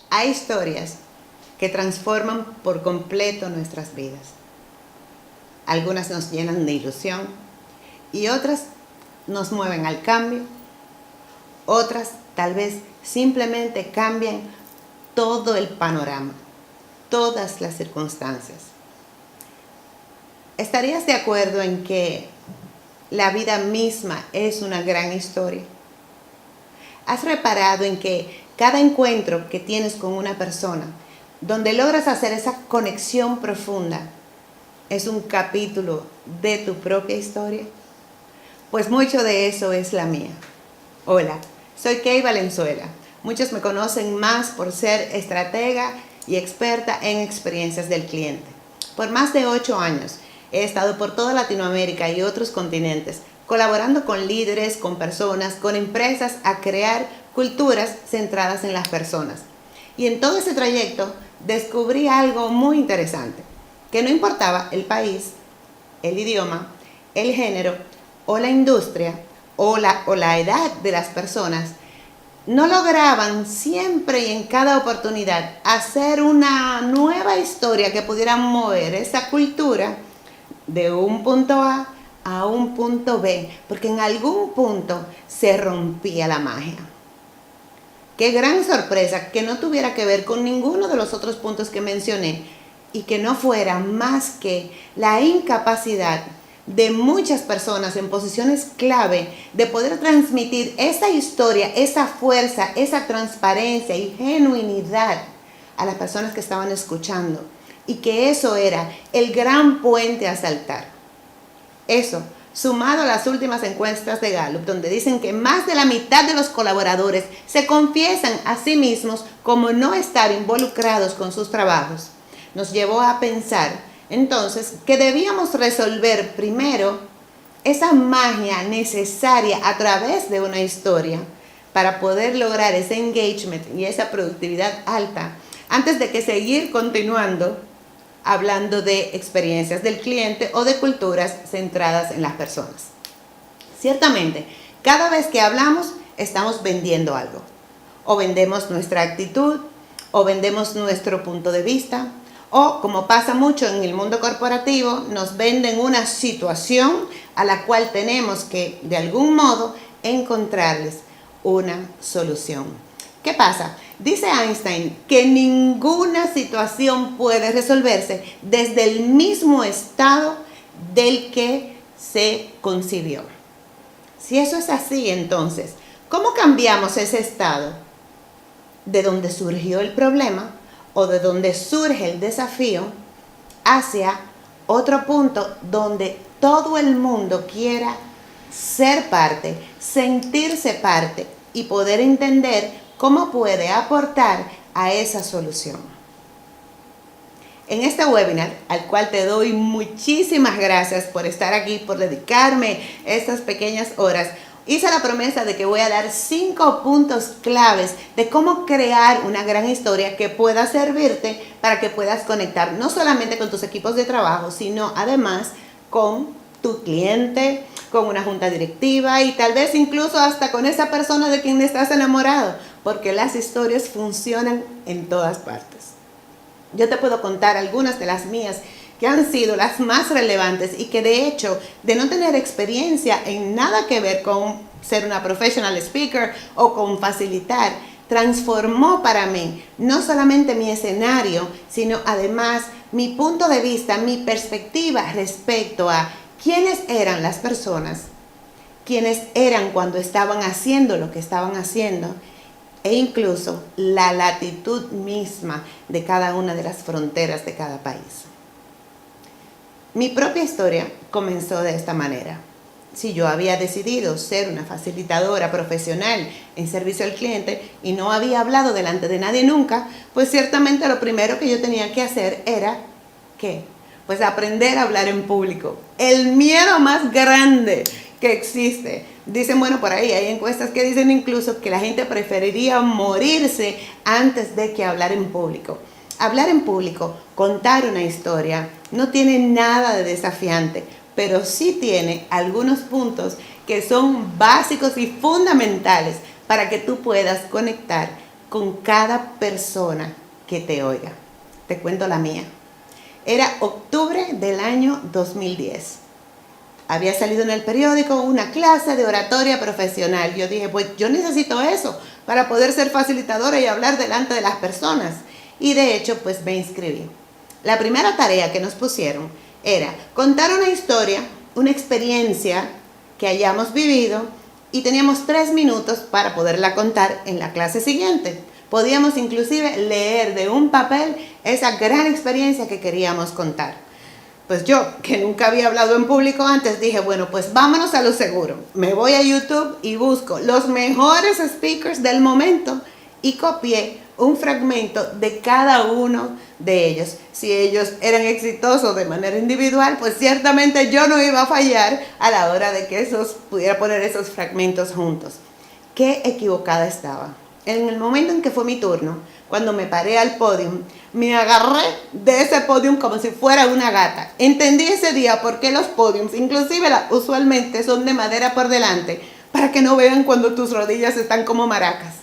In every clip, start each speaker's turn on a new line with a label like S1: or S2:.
S1: Hay historias que transforman por completo nuestras vidas. Algunas nos llenan de ilusión y otras nos mueven al cambio. Otras tal vez simplemente cambian todo el panorama, todas las circunstancias. ¿Estarías de acuerdo en que la vida misma es una gran historia? ¿Has reparado en que cada encuentro que tienes con una persona, donde logras hacer esa conexión profunda, es un capítulo de tu propia historia? Pues mucho de eso es la mía. Hola, soy Kay Valenzuela. Muchos me conocen más por ser estratega y experta en experiencias del cliente. Por más de 8 años he estado por toda Latinoamérica y otros continentes, colaborando con líderes, con personas, con empresas a crear culturas centradas en las personas. Y en todo ese trayecto descubrí algo muy interesante, que no importaba el país, el idioma, el género o la industria o la edad de las personas, no lograban siempre y en cada oportunidad hacer una nueva historia que pudiera mover esa cultura de un punto a un punto B, porque en algún punto se rompía la magia. Qué gran sorpresa que no tuviera que ver con ninguno de los otros puntos que mencioné y que no fuera más que la incapacidad de muchas personas en posiciones clave de poder transmitir esa historia, esa fuerza, esa transparencia y genuinidad a las personas que estaban escuchando, y que eso era el gran puente a saltar. Eso, sumado a las últimas encuestas de Gallup, donde dicen que más de la mitad de los colaboradores se confiesan a sí mismos como no estar involucrados con sus trabajos, nos llevó a pensar entonces que debíamos resolver primero esa magia necesaria a través de una historia para poder lograr ese engagement y esa productividad alta, antes de que seguir continuando hablando de experiencias del cliente o de culturas centradas en las personas. Ciertamente, cada vez que hablamos estamos vendiendo algo. O vendemos nuestra actitud, o vendemos nuestro punto de vista, o, como pasa mucho en el mundo corporativo, nos venden una situación a la cual tenemos que, de algún modo, encontrarles una solución. ¿Qué pasa? Dice Einstein que ninguna situación puede resolverse desde el mismo estado del que se concibió. Si eso es así, entonces, ¿cómo cambiamos ese estado de donde surgió el problema o de donde surge el desafío hacia otro punto donde todo el mundo quiera ser parte, sentirse parte y poder entender cómo puede aportar a esa solución? En este webinar, al cual te doy muchísimas gracias por estar aquí, por dedicarme estas pequeñas horas, hice la promesa de que voy a dar 5 puntos claves de cómo crear una gran historia que pueda servirte para que puedas conectar no solamente con tus equipos de trabajo, sino además con tu cliente, con una junta directiva y tal vez incluso hasta con esa persona de quien estás enamorado, porque las historias funcionan en todas partes. Yo te puedo contar algunas de las mías que han sido las más relevantes y que, de hecho, de no tener experiencia en nada que ver con ser una professional speaker o con facilitar, transformó para mí no solamente mi escenario, sino además mi punto de vista, mi perspectiva respecto a quiénes eran las personas, quiénes eran cuando estaban haciendo lo que estaban haciendo, e incluso la latitud misma de cada una de las fronteras de cada país. Mi propia historia comenzó de esta manera. Si yo había decidido ser una facilitadora profesional en servicio al cliente y no había hablado delante de nadie nunca, pues ciertamente lo primero que yo tenía que hacer era, ¿qué? Pues aprender a hablar en público. El miedo más grande que existe. Dicen, bueno, por ahí hay encuestas que dicen incluso que la gente preferiría morirse antes de que hablar en público. Hablar en público, contar una historia, no tiene nada de desafiante, pero sí tiene algunos puntos que son básicos y fundamentales para que tú puedas conectar con cada persona que te oiga. Te cuento la mía. Era octubre del año 2010. Había salido en el periódico una clase de oratoria profesional. Yo dije, pues yo necesito eso para poder ser facilitadora y hablar delante de las personas. Y de hecho, pues me inscribí. La primera tarea que nos pusieron era contar una historia, una experiencia que hayamos vivido, y teníamos 3 minutos para poderla contar en la clase siguiente. Podíamos inclusive leer de un papel esa gran experiencia que queríamos contar. Pues yo, que nunca había hablado en público antes, dije, bueno, pues vámonos a lo seguro. Me voy a YouTube y busco los mejores speakers del momento y copié un fragmento de cada uno de ellos. Si ellos eran exitosos de manera individual, pues ciertamente yo no iba a fallar a la hora de que pudiera poner esos fragmentos juntos. Qué equivocada estaba. En el momento en que fue mi turno, cuando me paré al podium, me agarré de ese podium como si fuera una gata. Entendí ese día por qué los podiums, inclusive usualmente, son de madera por delante, para que no vean cuando tus rodillas están como maracas.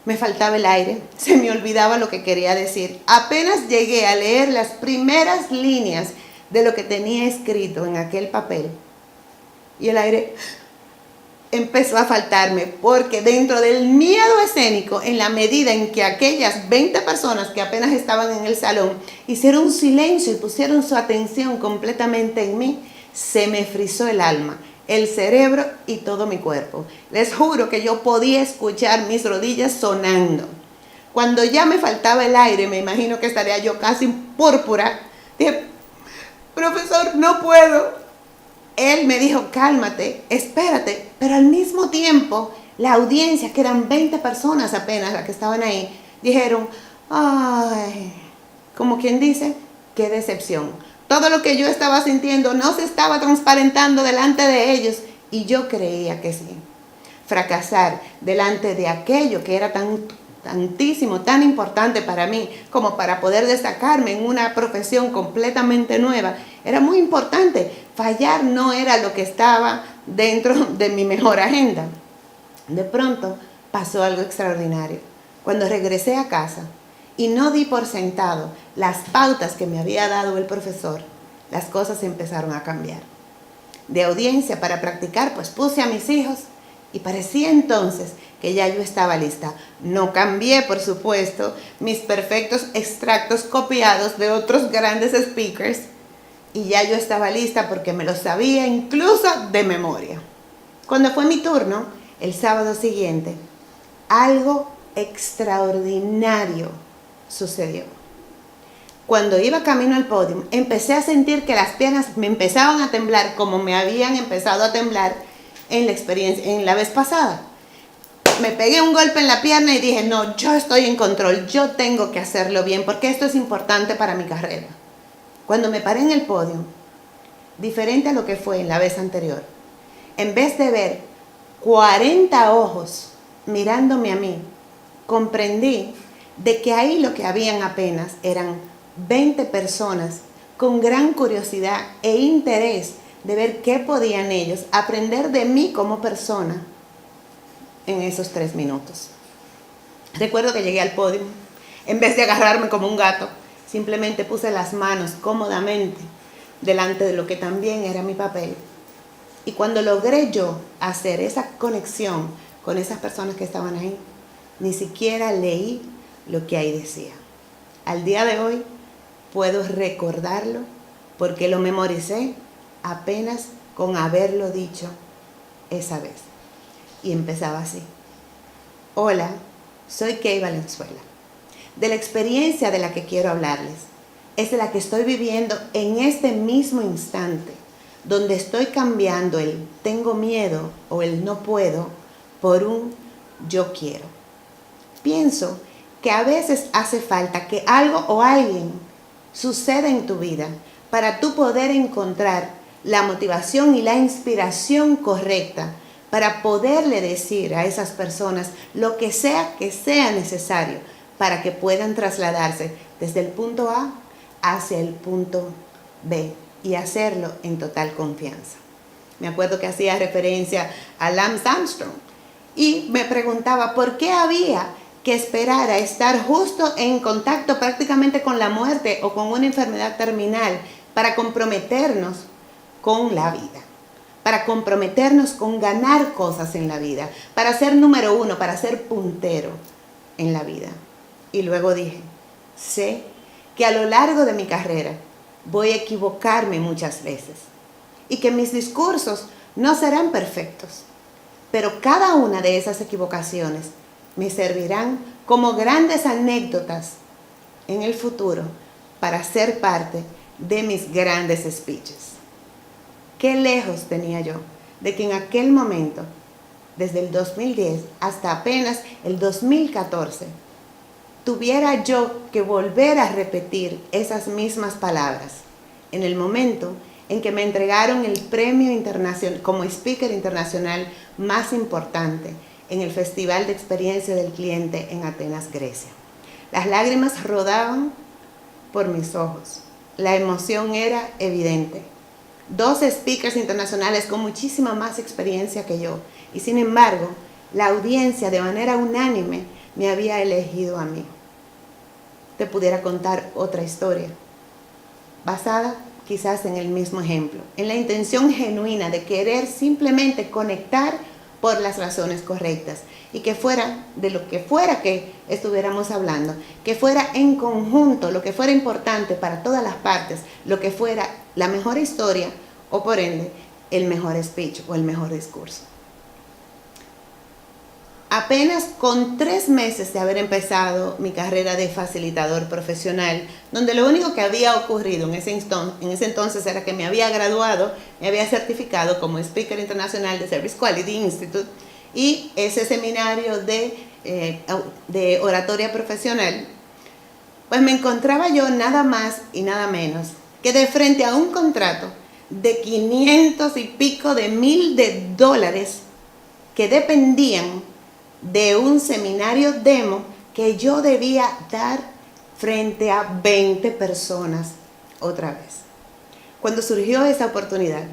S1: Me faltaba el aire, se me olvidaba lo que quería decir. Apenas llegué a leer las primeras líneas de lo que tenía escrito en aquel papel, y el aire empezó a faltarme, porque dentro del miedo escénico, en la medida en que aquellas 20 personas que apenas estaban en el salón hicieron un silencio y pusieron su atención completamente en mí, se me frizó el alma, el cerebro y todo mi cuerpo. Les juro que yo podía escuchar mis rodillas sonando. Cuando ya me faltaba el aire, me imagino que estaría yo casi púrpura, dije, profesor, no puedo. Él me dijo, cálmate, espérate, pero al mismo tiempo, la audiencia, que eran 20 personas apenas las que estaban ahí, dijeron, ay, como quien dice, qué decepción. Todo lo que yo estaba sintiendo no se estaba transparentando delante de ellos, y yo creía que sí. Fracasar delante de aquello que era tantísimo, tan importante para mí, como para poder destacarme en una profesión completamente nueva, era muy importante. Fallar no era lo que estaba dentro de mi mejor agenda. De pronto pasó algo extraordinario. Cuando regresé a casa y no di por sentado las pautas que me había dado el profesor, las cosas empezaron a cambiar. De audiencia para practicar, pues puse a mis hijos, y parecía entonces que ya yo estaba lista. No cambié, por supuesto, mis perfectos extractos copiados de otros grandes speakers, y ya yo estaba lista porque me lo sabía incluso de memoria. Cuando fue mi turno, el sábado siguiente, algo extraordinario sucedió. Cuando iba camino al podio, empecé a sentir que las piernas me empezaban a temblar como me habían empezado a temblar en la vez pasada. Me pegué un golpe en la pierna y dije, no, yo estoy en control, yo tengo que hacerlo bien porque esto es importante para mi carrera. Cuando me paré en el podio, diferente a lo que fue en la vez anterior, en vez de ver 40 ojos mirándome a mí, comprendí de que ahí lo que habían apenas eran 20 personas con gran curiosidad e interés de ver qué podían ellos aprender de mí como persona en esos 3 minutos. Recuerdo que llegué al podio, en vez de agarrarme como un gato, simplemente puse las manos cómodamente delante de lo que también era mi papel. Y cuando logré yo hacer esa conexión con esas personas que estaban ahí, ni siquiera leí lo que ahí decía. Al día de hoy puedo recordarlo porque lo memoricé apenas con haberlo dicho esa vez. Y empezaba así. Hola, soy Kay Valenzuela. De la experiencia de la que quiero hablarles es de la que estoy viviendo en este mismo instante, donde estoy cambiando el tengo miedo o el no puedo por un yo quiero. Pienso que a veces hace falta que algo o alguien suceda en tu vida para tú poder encontrar la motivación y la inspiración correcta para poderle decir a esas personas lo que sea necesario para que puedan trasladarse desde el punto A hacia el punto B y hacerlo en total confianza. Me acuerdo que hacía referencia a Lance Armstrong y me preguntaba por qué había que esperara estar justo en contacto prácticamente con la muerte o con una enfermedad terminal para comprometernos con la vida, para comprometernos con ganar cosas en la vida, para ser número uno, para ser puntero en la vida. Y luego dije, sé que a lo largo de mi carrera voy a equivocarme muchas veces y que mis discursos no serán perfectos, pero cada una de esas equivocaciones me servirán como grandes anécdotas en el futuro para ser parte de mis grandes speeches. Qué lejos tenía yo de que en aquel momento, desde el 2010 hasta apenas el 2014, tuviera yo que volver a repetir esas mismas palabras en el momento en que me entregaron el premio internacional como speaker internacional más importante en el Festival de Experiencia del Cliente en Atenas, Grecia. Las lágrimas rodaban por mis ojos. La emoción era evidente. 2 speakers internacionales con muchísima más experiencia que yo. Y sin embargo, la audiencia de manera unánime me había elegido a mí. Te pudiera contar otra historia, basada quizás en el mismo ejemplo, en la intención genuina de querer simplemente conectar por las razones correctas y que fuera de lo que fuera que estuviéramos hablando, que fuera en conjunto, lo que fuera importante para todas las partes, lo que fuera la mejor historia o por ende el mejor speech o el mejor discurso. Apenas con 3 meses de haber empezado mi carrera de facilitador profesional, donde lo único que había ocurrido en ese entonces era que me había graduado, me había certificado como Speaker Internacional de Service Quality Institute y ese seminario de oratoria profesional, pues me encontraba yo nada más y nada menos que de frente a un contrato de 500 y pico de mil de dólares que dependían de un seminario demo que yo debía dar frente a 20 personas otra vez. Cuando surgió esa oportunidad,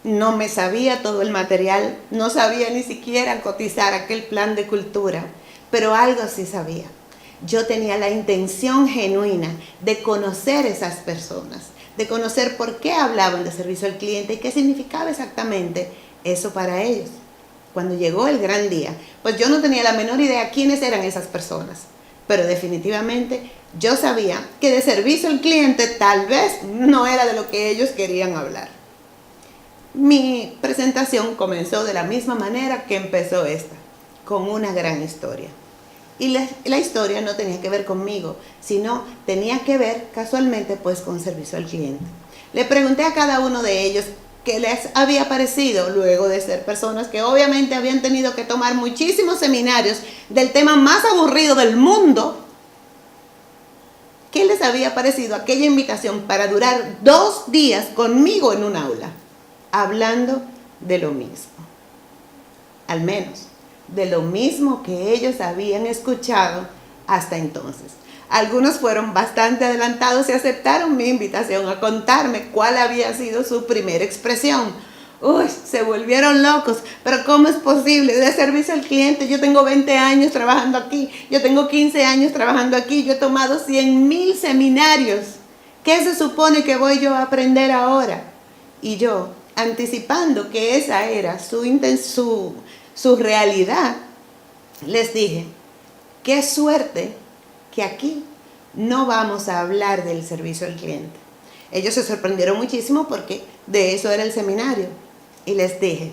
S1: no me sabía todo el material, no sabía ni siquiera cotizar aquel plan de cultura, pero algo sí sabía. Yo tenía la intención genuina de conocer esas personas, de conocer por qué hablaban de servicio al cliente y qué significaba exactamente eso para ellos. Cuando llegó el gran día, pues yo no tenía la menor idea quiénes eran esas personas, pero definitivamente yo sabía que de servicio al cliente tal vez no era de lo que ellos querían hablar. Mi presentación comenzó de la misma manera que empezó esta, con una gran historia. Y la historia no tenía que ver conmigo, sino tenía que ver casualmente pues con servicio al cliente. Le pregunté a cada uno de ellos qué les había parecido luego de ser personas que obviamente habían tenido que tomar muchísimos seminarios del tema más aburrido del mundo. ¿Qué les había parecido aquella invitación para durar 2 días conmigo en un aula, hablando de lo mismo? Al menos de lo mismo que ellos habían escuchado hasta entonces. Algunos fueron bastante adelantados y aceptaron mi invitación a contarme cuál había sido su primera expresión. Uy, se volvieron locos, pero ¿cómo es posible? De servicio al cliente, yo tengo 20 años trabajando aquí, yo tengo 15 años trabajando aquí, yo he tomado 100,000 seminarios. ¿Qué se supone que voy yo a aprender ahora? Y yo, anticipando que esa era su realidad, les dije, qué suerte que aquí no vamos a hablar del servicio al cliente. Ellos se sorprendieron muchísimo porque de eso era el seminario. Y les dije,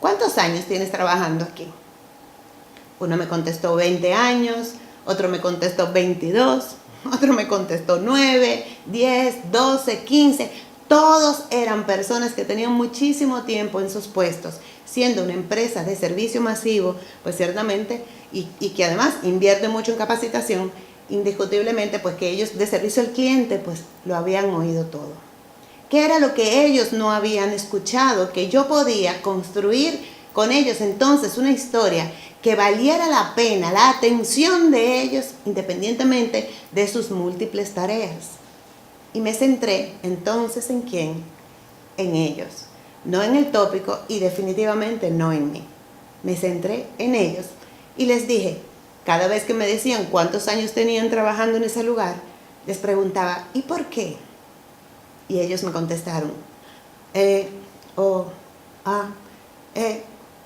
S1: ¿cuántos años tienes trabajando aquí? Uno me contestó 20 años, otro me contestó 22, otro me contestó 9, 10, 12, 15. Todos eran personas que tenían muchísimo tiempo en sus puestos, siendo una empresa de servicio masivo, pues ciertamente, y que además invierte mucho en capacitación, indiscutiblemente, pues que ellos de servicio al cliente, pues lo habían oído todo. ¿Qué era lo que ellos no habían escuchado? Que yo podía construir con ellos entonces una historia que valiera la pena, la atención de ellos, independientemente de sus múltiples tareas. Y me centré entonces ¿en quién? En ellos, no en el tópico y definitivamente no en mí. Me centré en ellos y les dije, cada vez que me decían cuántos años tenían trabajando en ese lugar, les preguntaba, ¿y por qué? Y ellos me contestaron,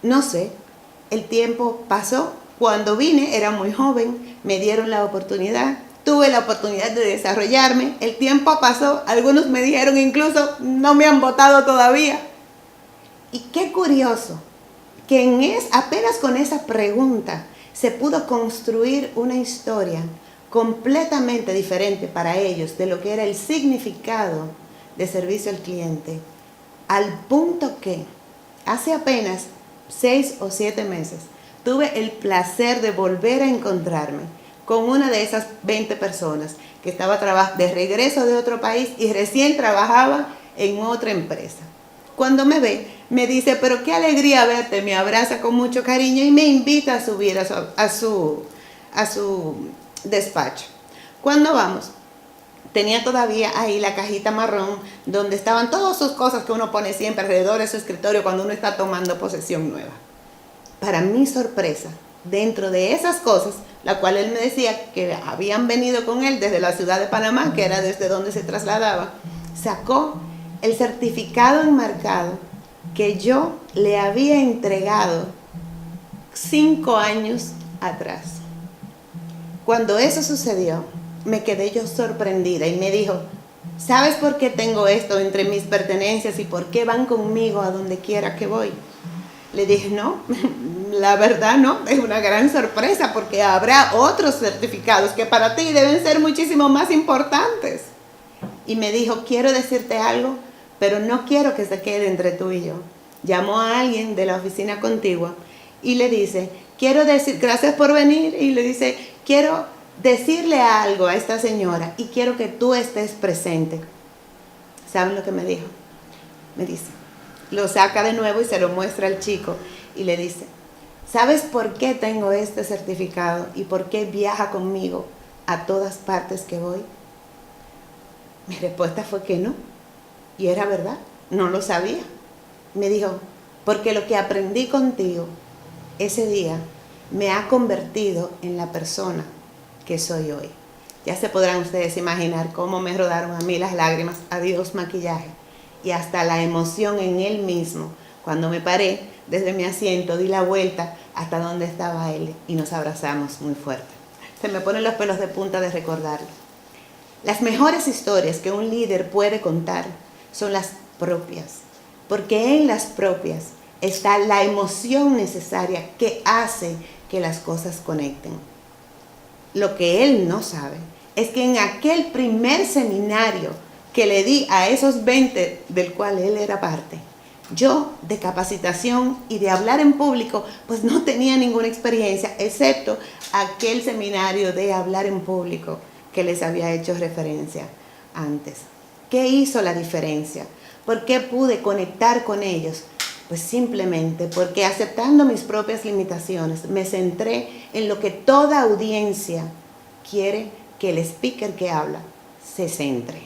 S1: no sé, el tiempo pasó. Cuando vine era muy joven, me dieron la oportunidad, tuve la oportunidad de desarrollarme, el tiempo pasó, algunos me dijeron incluso, no me han votado todavía. Y qué curioso, que apenas con esa pregunta se pudo construir una historia completamente diferente para ellos de lo que era el significado de servicio al cliente, al punto que hace apenas 6 o 7 meses tuve el placer de volver a encontrarme con una de esas 20 personas que estaba de regreso de otro país y recién trabajaba en otra empresa. Cuando me ve, me dice, pero qué alegría verte, me abraza con mucho cariño y me invita a subir a su despacho. Cuando vamos, tenía todavía ahí la cajita marrón donde estaban todas sus cosas que uno pone siempre alrededor de su escritorio cuando uno está tomando posesión nueva. Para mi sorpresa, dentro de esas cosas, la cual él me decía que habían venido con él desde la ciudad de Panamá, que era desde donde se trasladaba, sacó el certificado enmarcado que yo le había entregado 5 años atrás. Cuando eso sucedió, me quedé yo sorprendida y me dijo, ¿sabes por qué tengo esto entre mis pertenencias y por qué van conmigo a donde quiera que voy? Le dije, no, la verdad no, es una gran sorpresa porque habrá otros certificados que para ti deben ser muchísimo más importantes. Y me dijo, quiero decirte algo, pero no quiero que se quede entre tú y yo. Llamó a alguien de la oficina contigua y le dice, quiero decir, gracias por venir, y le dice, quiero decirle algo a esta señora y quiero que tú estés presente. ¿Saben lo que me dijo? Me dice, lo saca de nuevo y se lo muestra al chico y le dice, ¿sabes por qué tengo este certificado y por qué viaja conmigo a todas partes que voy? Mi respuesta fue que no, y era verdad, no lo sabía. Me dijo, porque lo que aprendí contigo ese día me ha convertido en la persona que soy hoy. Ya se podrán ustedes imaginar cómo me rodaron a mí las lágrimas, adiós maquillaje, y hasta la emoción en él mismo. Cuando me paré desde mi asiento, di la vuelta hasta donde estaba él y nos abrazamos muy fuerte. Se me ponen los pelos de punta de recordarlo. Las mejores historias que un líder puede contar son las propias, porque en las propias está la emoción necesaria que hace que las cosas conecten. Lo que él no sabe es que en aquel primer seminario que le di a esos 20 del cual él era parte, yo de capacitación y de hablar en público, pues no tenía ninguna experiencia, excepto aquel seminario de hablar en público que les había hecho referencia antes. ¿Qué hizo la diferencia? ¿Por qué pude conectar con ellos? Pues simplemente porque aceptando mis propias limitaciones, me centré en lo que toda audiencia quiere que el speaker que habla se centre,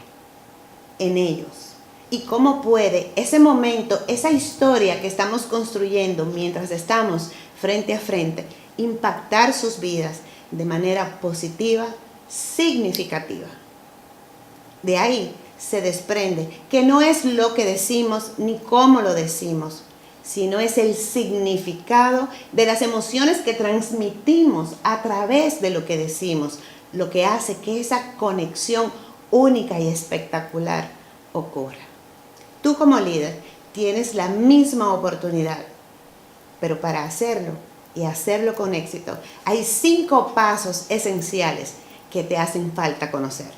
S1: en ellos. Y cómo puede ese momento, esa historia que estamos construyendo mientras estamos frente a frente, impactar sus vidas de manera positiva, significativa. De ahí se desprende que no es lo que decimos ni cómo lo decimos, sino es el significado de las emociones que transmitimos a través de lo que decimos, lo que hace que esa conexión única y espectacular ocurra. Tú como líder tienes la misma oportunidad, pero para hacerlo y hacerlo con éxito, hay 5 pasos esenciales que te hacen falta conocer.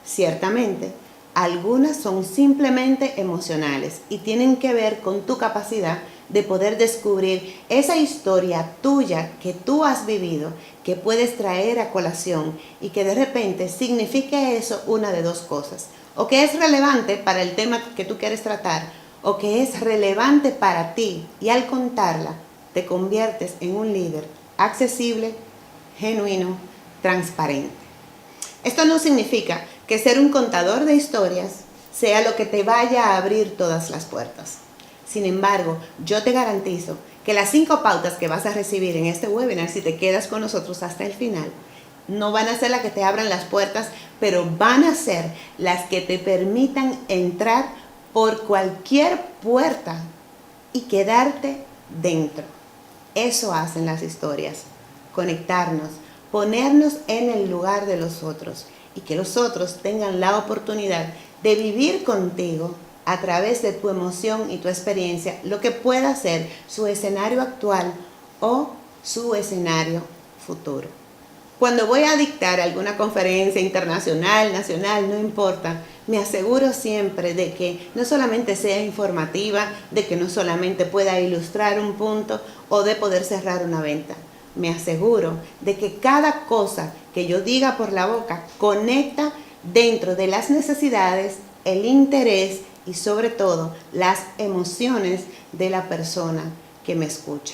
S1: Ciertamente, algunas son simplemente emocionales y tienen que ver con tu capacidad de poder descubrir esa historia tuya que tú has vivido, que puedes traer a colación y que de repente signifique eso una de 2 cosas. O que es relevante para el tema que tú quieres tratar, o que es relevante para ti y al contarla te conviertes en un líder accesible, genuino, transparente. Esto no significa que ser un contador de historias sea lo que te vaya a abrir todas las puertas. Sin embargo, yo te garantizo que las 5 pautas que vas a recibir en este webinar, si te quedas con nosotros hasta el final, no van a ser las que te abran las puertas, pero van a ser las que te permitan entrar por cualquier puerta y quedarte dentro. Eso hacen las historias, conectarnos, ponernos en el lugar de los otros y que los otros tengan la oportunidad de vivir contigo a través de tu emoción y tu experiencia, lo que pueda ser su escenario actual o su escenario futuro. Cuando voy a dictar alguna conferencia internacional, nacional, no importa, me aseguro siempre de que no solamente sea informativa, de que no solamente pueda ilustrar un punto o de poder cerrar una venta. Me aseguro de que cada cosa que yo diga por la boca conecta dentro de las necesidades, el interés y sobre todo las emociones de la persona que me escucha.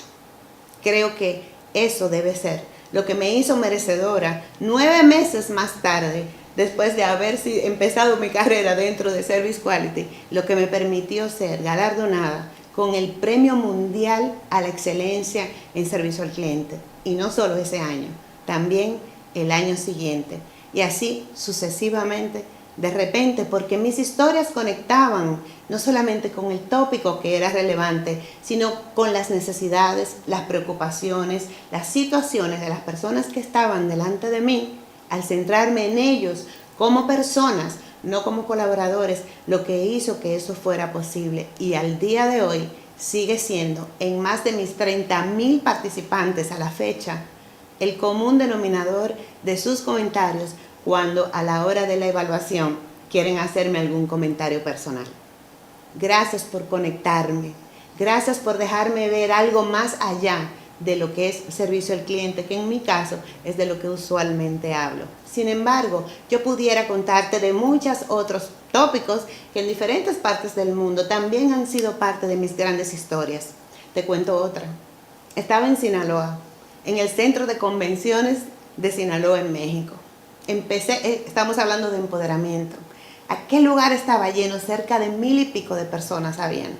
S1: Creo que eso debe ser lo que me hizo merecedora 9 meses más tarde, después de haber empezado mi carrera dentro de Service Quality, lo que me permitió ser galardonada con el Premio Mundial a la Excelencia en Servicio al Cliente. Y no solo ese año, también el año siguiente. Y así sucesivamente, de repente, porque mis historias conectaban no solamente con el tópico que era relevante, sino con las necesidades, las preocupaciones, las situaciones de las personas que estaban delante de mí, al centrarme en ellos como personas, no como colaboradores, lo que hizo que eso fuera posible. Y al día de hoy sigue siendo, en más de mis 30,000 participantes a la fecha, el común denominador de sus comentarios cuando a la hora de la evaluación quieren hacerme algún comentario personal. Gracias por conectarme, gracias por dejarme ver algo más allá de lo que es servicio al cliente, que en mi caso es de lo que usualmente hablo. Sin embargo, yo pudiera contarte de muchos otros tópicos que en diferentes partes del mundo también han sido parte de mis grandes historias. Te cuento otra. Estaba en Sinaloa, en el Centro de Convenciones de Sinaloa, en México. Estamos hablando de empoderamiento. Aquel lugar estaba lleno, cerca de 1,000 y pico de personas habían.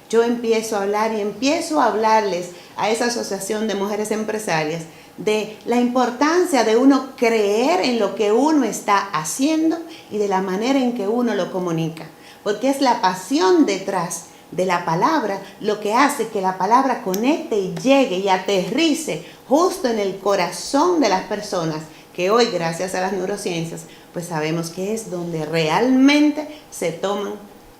S1: Yo empiezo a hablar y empiezo a hablarles a esa asociación de mujeres empresarias de la importancia de uno creer en lo que uno está haciendo y de la manera en que uno lo comunica. Porque es la pasión detrás de la palabra lo que hace que la palabra conecte y llegue y aterrice justo en el corazón de las personas, que hoy, gracias a las neurociencias, pues sabemos que es donde realmente se toman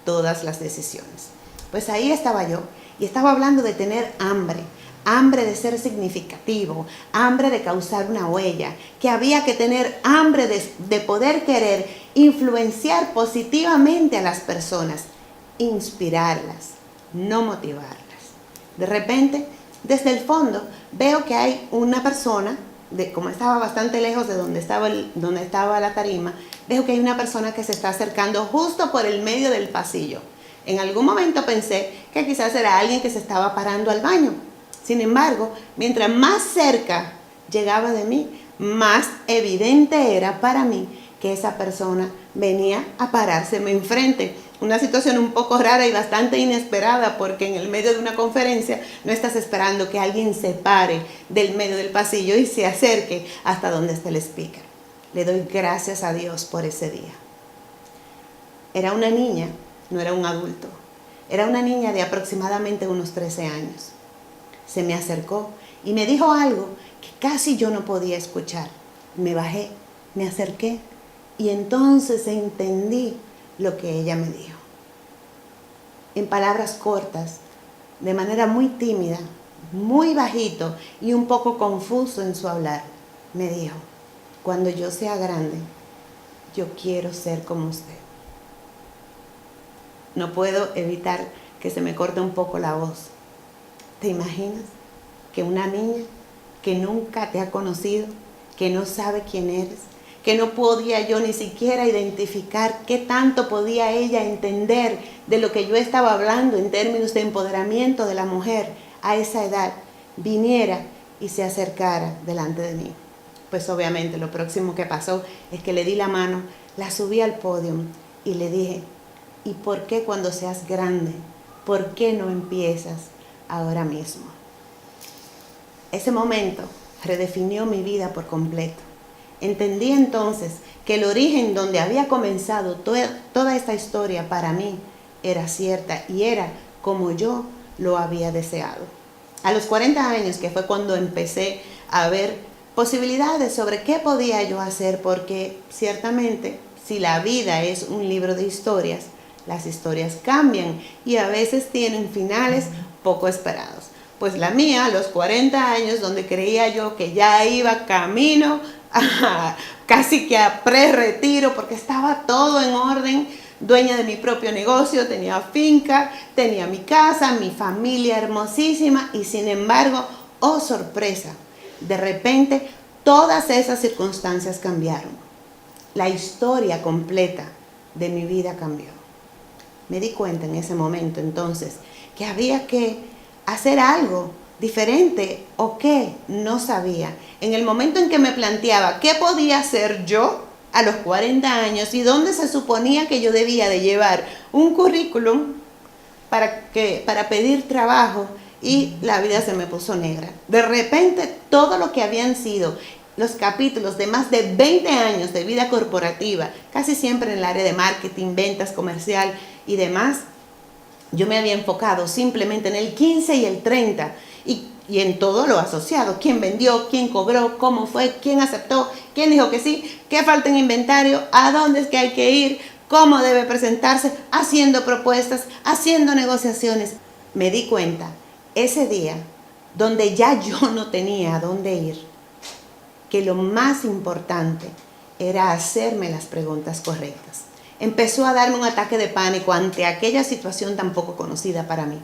S1: todas las decisiones. Pues ahí estaba yo y estaba hablando de tener hambre, hambre de ser significativo, hambre de causar una huella, que había que tener hambre de poder querer influenciar positivamente a las personas, inspirarlas, no motivarlas. De repente, desde el fondo, veo que hay una persona, como estaba bastante lejos de donde estaba la tarima, veo que hay una persona que se está acercando justo por el medio del pasillo. En algún momento pensé que quizás era alguien que se estaba parando al baño. Sin embargo, mientras más cerca llegaba de mí, más evidente era para mí que esa persona venía a parárseme enfrente. Una situación un poco rara y bastante inesperada, porque en el medio de una conferencia no estás esperando que alguien se pare del medio del pasillo y se acerque hasta donde está el speaker. Le doy gracias a Dios por ese día. Era una niña, no era un adulto. Era una niña de aproximadamente unos 13 años. Se me acercó y me dijo algo que casi yo no podía escuchar. Me bajé, me acerqué y entonces entendí lo que ella me dijo. En palabras cortas, de manera muy tímida, muy bajito y un poco confuso en su hablar, me dijo: cuando yo sea grande, yo quiero ser como usted. No puedo evitar que se me corte un poco la voz. ¿Te imaginas que una niña que nunca te ha conocido, que no sabe quién eres, que no podía yo ni siquiera identificar qué tanto podía ella entender de lo que yo estaba hablando en términos de empoderamiento de la mujer a esa edad, viniera y se acercara delante de mí? Pues obviamente lo próximo que pasó es que le di la mano, la subí al podio y le dije: ¿y por qué cuando seas grande? ¿Por qué no empiezas ahora mismo? Ese momento redefinió mi vida por completo. Entendí entonces que el origen donde había comenzado toda esta historia para mí era cierta y era como yo lo había deseado. A los 40 años, que fue cuando empecé a ver posibilidades sobre qué podía yo hacer, porque ciertamente si la vida es un libro de historias, las historias cambian y a veces tienen finales poco esperados. Pues la mía, a los 40 años, donde creía yo que ya iba camino casi que a pre-retiro, porque estaba todo en orden, dueña de mi propio negocio, tenía finca, tenía mi casa, mi familia hermosísima, y sin embargo, oh sorpresa, de repente todas esas circunstancias cambiaron. La historia completa de mi vida cambió. Me di cuenta en ese momento entonces que había que hacer algo diferente o qué, no sabía. En el momento en que me planteaba qué podía hacer yo a los 40 años y dónde se suponía que yo debía de llevar un currículum para pedir trabajo, y la vida se me puso negra. De repente todo lo que habían sido los capítulos de más de 20 años de vida corporativa, casi siempre en el área de marketing, ventas, comercial y demás, yo me había enfocado simplemente en el 15 y el 30 y en todo lo asociado. ¿Quién vendió? ¿Quién cobró? ¿Cómo fue? ¿Quién aceptó? ¿Quién dijo que sí? ¿Qué falta en inventario? ¿A dónde es que hay que ir? ¿Cómo debe presentarse? Haciendo propuestas, haciendo negociaciones. Me di cuenta ese día, donde ya yo no tenía a dónde ir, que lo más importante era hacerme las preguntas correctas. Empezó a darme un ataque de pánico ante aquella situación tan poco conocida para mí.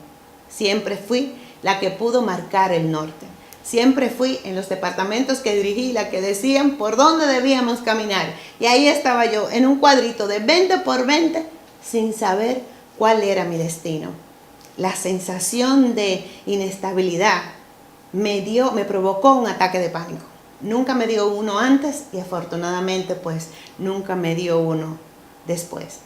S1: Siempre fui la que pudo marcar el norte. Siempre fui en los departamentos que dirigí la que decían por dónde debíamos caminar. Y ahí estaba yo en un cuadrito de 20 por 20 sin saber cuál era mi destino. La sensación de inestabilidad me provocó un ataque de pánico. Nunca me dio uno antes y afortunadamente pues nunca me dio uno después.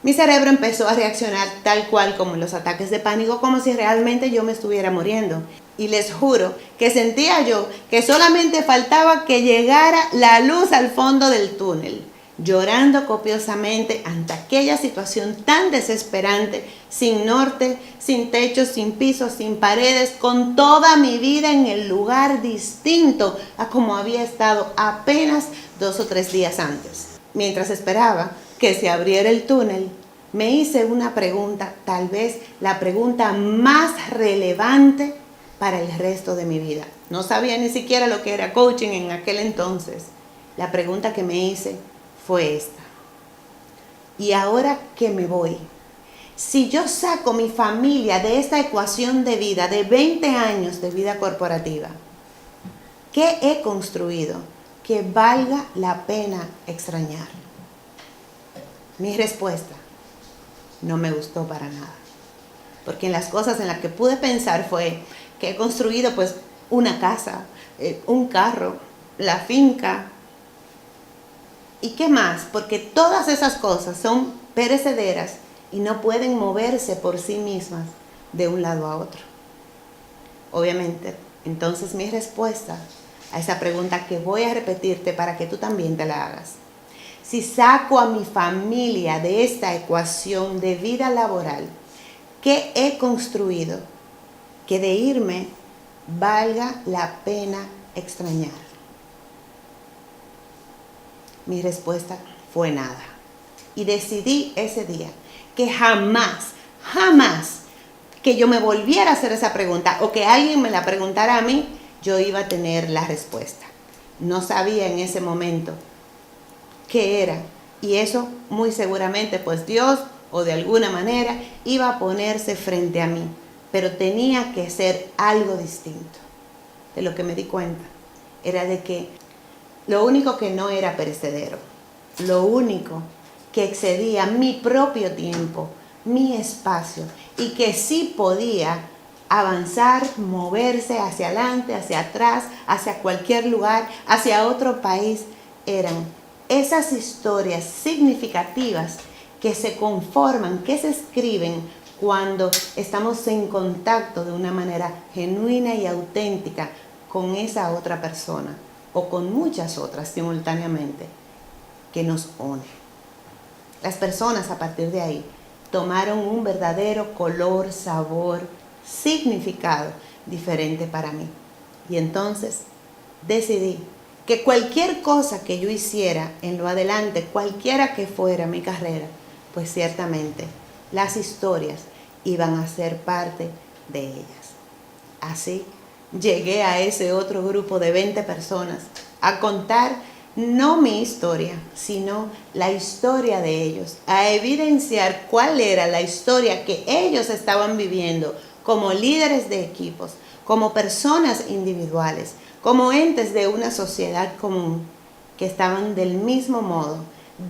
S1: Mi cerebro empezó a reaccionar tal cual como en los ataques de pánico, como si realmente yo me estuviera muriendo. Y les juro que sentía yo que solamente faltaba que llegara la luz al fondo del túnel, llorando copiosamente ante aquella situación tan desesperante, sin norte, sin techo, sin piso, sin paredes, con toda mi vida en el lugar distinto a como había estado apenas 2 o 3 días antes. Mientras esperaba que se abriera el túnel, me hice una pregunta, tal vez la pregunta más relevante para el resto de mi vida. No sabía ni siquiera lo que era coaching en aquel entonces. La pregunta que me hice fue esta: ¿y ahora que me voy? Si yo saco mi familia de esta ecuación de vida, de 20 años de vida corporativa, ¿qué he construido que valga la pena extrañar? Mi respuesta no me gustó para nada, porque en las cosas en las que pude pensar fue que he construido pues una casa, un carro, la finca, ¿y qué más? Porque todas esas cosas son perecederas y no pueden moverse por sí mismas de un lado a otro. Obviamente, entonces mi respuesta a esa pregunta, que voy a repetirte para que tú también te la hagas: si saco a mi familia de esta ecuación de vida laboral, ¿qué he construido que de irme valga la pena extrañar? Mi respuesta fue nada. Y decidí ese día que jamás que yo me volviera a hacer esa pregunta o que alguien me la preguntara a mí, yo iba a tener la respuesta. No sabía en ese momento qué era, y eso muy seguramente pues Dios o de alguna manera iba a ponerse frente a mí, pero tenía que ser algo distinto. De lo que me di cuenta era de que lo único que no era perecedero, lo único que excedía mi propio tiempo, mi espacio, y que sí podía avanzar, moverse hacia adelante, hacia atrás, hacia cualquier lugar, hacia otro país, eran esas historias significativas que se conforman, que se escriben cuando estamos en contacto de una manera genuina y auténtica con esa otra persona o con muchas otras simultáneamente que nos une. Las personas a partir de ahí tomaron un verdadero color, sabor, significado diferente para mí. Y entonces decidí que cualquier cosa que yo hiciera en lo adelante, cualquiera que fuera mi carrera, pues ciertamente las historias iban a ser parte de ellas. Así llegué a ese otro grupo de 20 personas a contar no mi historia, sino la historia de ellos, a evidenciar cuál era la historia que ellos estaban viviendo como líderes de equipos, como personas individuales, como entes de una sociedad común, que estaban del mismo modo,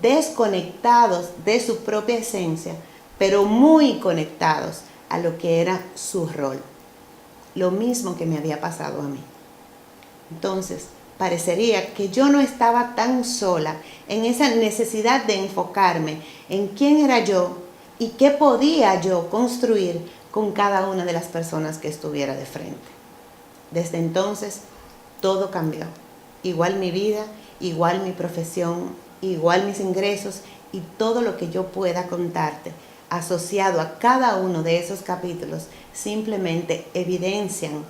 S1: desconectados de su propia esencia, pero muy conectados a lo que era su rol. Lo mismo que me había pasado a mí. Entonces, parecería que yo no estaba tan sola en esa necesidad de enfocarme en quién era yo y qué podía yo construir con cada una de las personas que estuviera de frente. Desde entonces, todo cambió. Igual mi vida, igual mi profesión, igual mis ingresos y todo lo que yo pueda contarte asociado a cada uno de esos capítulos simplemente evidencian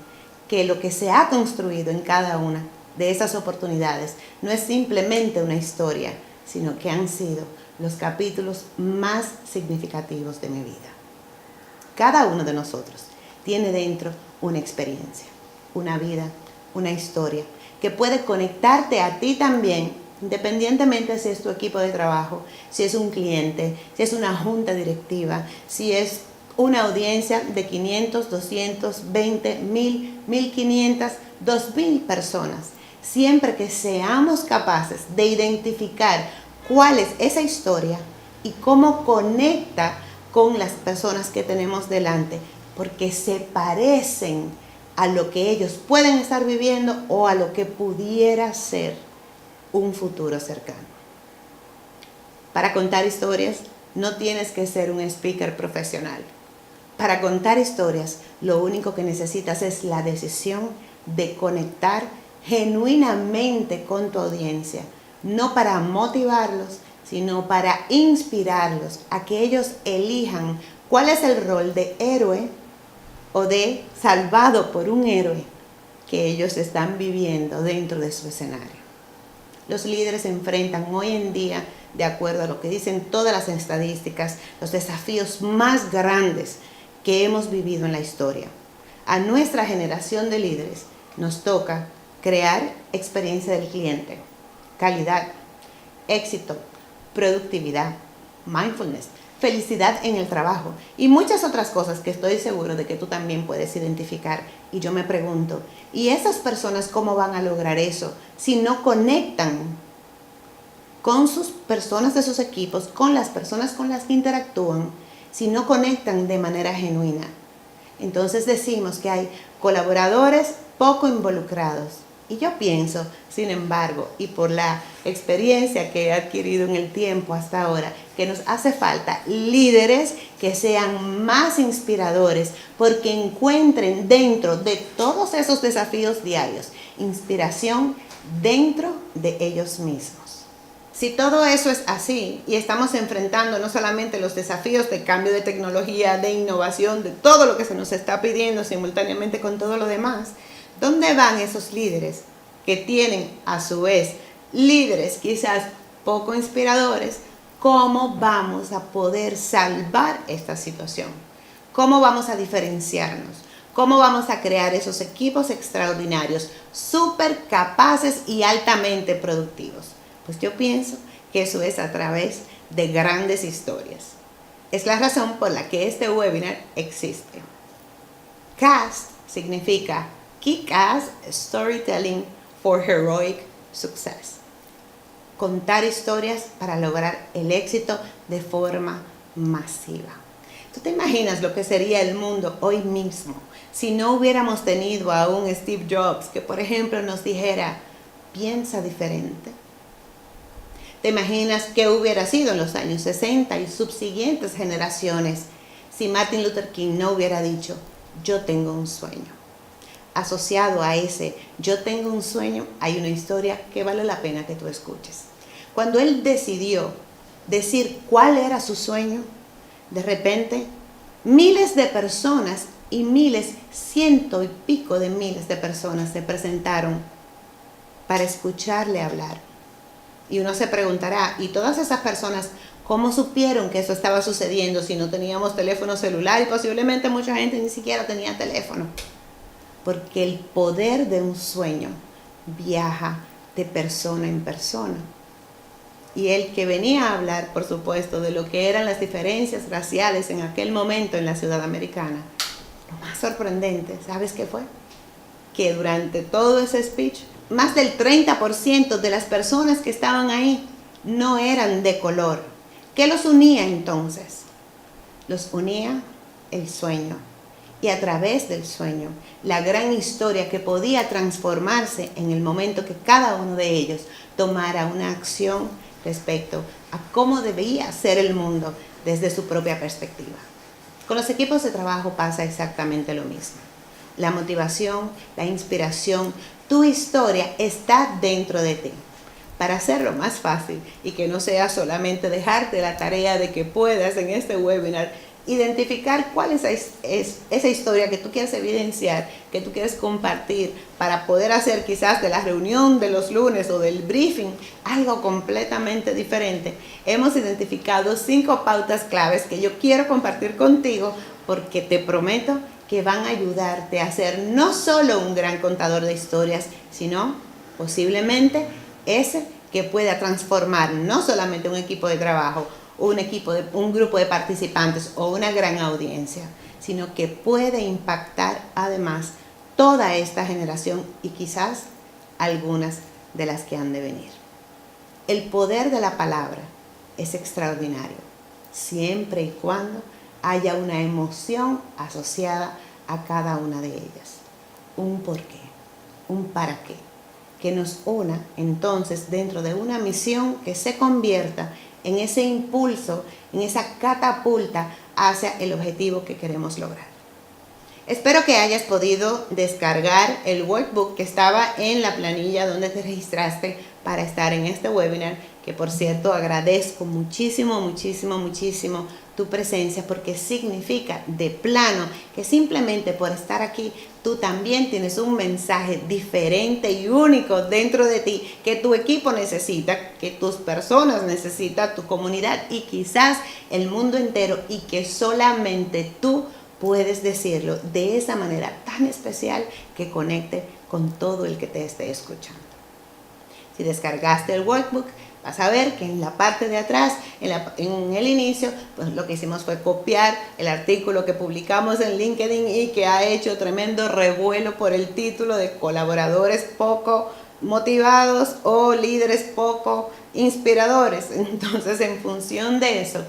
S1: que lo que se ha construido en cada una de esas oportunidades no es simplemente una historia, sino que han sido los capítulos más significativos de mi vida. Cada uno de nosotros tiene dentro una experiencia, una vida, una historia que puede conectarte a ti también, independientemente si es tu equipo de trabajo, si es un cliente, si es una junta directiva, si es una audiencia de 500, 200, 20, 1000, 1500, 2000 personas. Siempre que seamos capaces de identificar cuál es esa historia y cómo conecta con las personas que tenemos delante, porque se parecen a lo que ellos pueden estar viviendo o a lo que pudiera ser un futuro cercano. Para contar historias no tienes que ser un speaker profesional. Para contar historias lo único que necesitas es la decisión de conectar genuinamente con tu audiencia, no para motivarlos, sino para inspirarlos a que ellos elijan cuál es el rol de héroe o de salvado por un héroe que ellos están viviendo dentro de su escenario. Los líderes se enfrentan hoy en día, de acuerdo a lo que dicen todas las estadísticas, los desafíos más grandes que hemos vivido en la historia. A nuestra generación de líderes nos toca crear experiencia del cliente, calidad, éxito, productividad, mindfulness, felicidad en el trabajo y muchas otras cosas que estoy seguro de que tú también puedes identificar. Y yo me pregunto, ¿y esas personas cómo van a lograr eso si no conectan con sus personas de sus equipos, con las personas con las que interactúan, si no conectan de manera genuina? Entonces decimos que hay colaboradores poco involucrados. Y yo pienso, sin embargo, y por la experiencia que he adquirido en el tiempo hasta ahora, que nos hace falta líderes que sean más inspiradores, porque encuentren dentro de todos esos desafíos diarios inspiración dentro de ellos mismos. Si todo eso es así y estamos enfrentando no solamente los desafíos de cambio de tecnología, de innovación, de todo lo que se nos está pidiendo simultáneamente con todo lo demás, ¿dónde van esos líderes que tienen a su vez líderes quizás poco inspiradores? ¿Cómo vamos a poder salvar esta situación? ¿Cómo vamos a diferenciarnos? ¿Cómo vamos a crear esos equipos extraordinarios, súper capaces y altamente productivos? Pues yo pienso que eso es a través de grandes historias. Es la razón por la que este webinar existe. CAST significa Kick-Ass Storytelling for Heroic Success. Contar historias para lograr el éxito de forma masiva. ¿Tú te imaginas lo que sería el mundo hoy mismo si no hubiéramos tenido a un Steve Jobs que, por ejemplo, nos dijera, piensa diferente? ¿Te imaginas qué hubiera sido en los años 60 y subsiguientes generaciones si Martin Luther King no hubiera dicho, yo tengo un sueño? asociado a ese yo tengo un sueño, hay una historia que vale la pena que tú escuches. Cuando él decidió decir cuál era su sueño, de repente miles de personas y miles, ciento y pico de miles de personas se presentaron para escucharle hablar. Y uno se preguntará, ¿y todas esas personas cómo supieron que eso estaba sucediendo si no teníamos teléfono celular? Y posiblemente mucha gente ni siquiera tenía teléfono. Porque el poder de un sueño viaja de persona en persona. Y el que venía a hablar, por supuesto, de lo que eran las diferencias raciales en aquel momento en la ciudad americana, lo más sorprendente, ¿sabes qué fue? Que durante todo ese speech, más del 30% de las personas que estaban ahí no eran de color. ¿Qué los unía entonces? Los unía el sueño. Y a través del sueño, la gran historia que podía transformarse en el momento que cada uno de ellos tomara una acción respecto a cómo debía ser el mundo desde su propia perspectiva. Con los equipos de trabajo pasa exactamente lo mismo. La motivación, la inspiración, tu historia está dentro de ti. Para hacerlo más fácil y que no sea solamente dejarte la tarea de que puedas en este webinar identificar cuál es esa historia que tú quieres evidenciar, que tú quieres compartir para poder hacer quizás de la reunión de los lunes o del briefing algo completamente diferente. Hemos identificado 5 pautas claves que yo quiero compartir contigo porque te prometo que van a ayudarte a ser no solo un gran contador de historias, sino posiblemente ese que pueda transformar no solamente un equipo de trabajo, un grupo de participantes o una gran audiencia, sino que puede impactar además toda esta generación y quizás algunas de las que han de venir. El poder de la palabra es extraordinario, siempre y cuando haya una emoción asociada a cada una de ellas. Un porqué, un para qué, que nos una entonces dentro de una misión que se convierta en ese impulso, en esa catapulta hacia el objetivo que queremos lograr. Espero que hayas podido descargar el workbook que estaba en la planilla donde te registraste para estar en este webinar, que por cierto agradezco muchísimo tu presencia porque significa de plano que simplemente por estar aquí tú también tienes un mensaje diferente y único dentro de ti que tu equipo necesita, que tus personas necesitan, tu comunidad y quizás el mundo entero, y que solamente tú puedes decirlo de esa manera tan especial que conecte con todo el que te esté escuchando. Si descargaste el workbook, vas a ver que en la parte de atrás, en el inicio, pues lo que hicimos fue copiar el artículo que publicamos en LinkedIn y que ha hecho tremendo revuelo por el título de colaboradores poco motivados o líderes poco inspiradores. Entonces, en función de eso,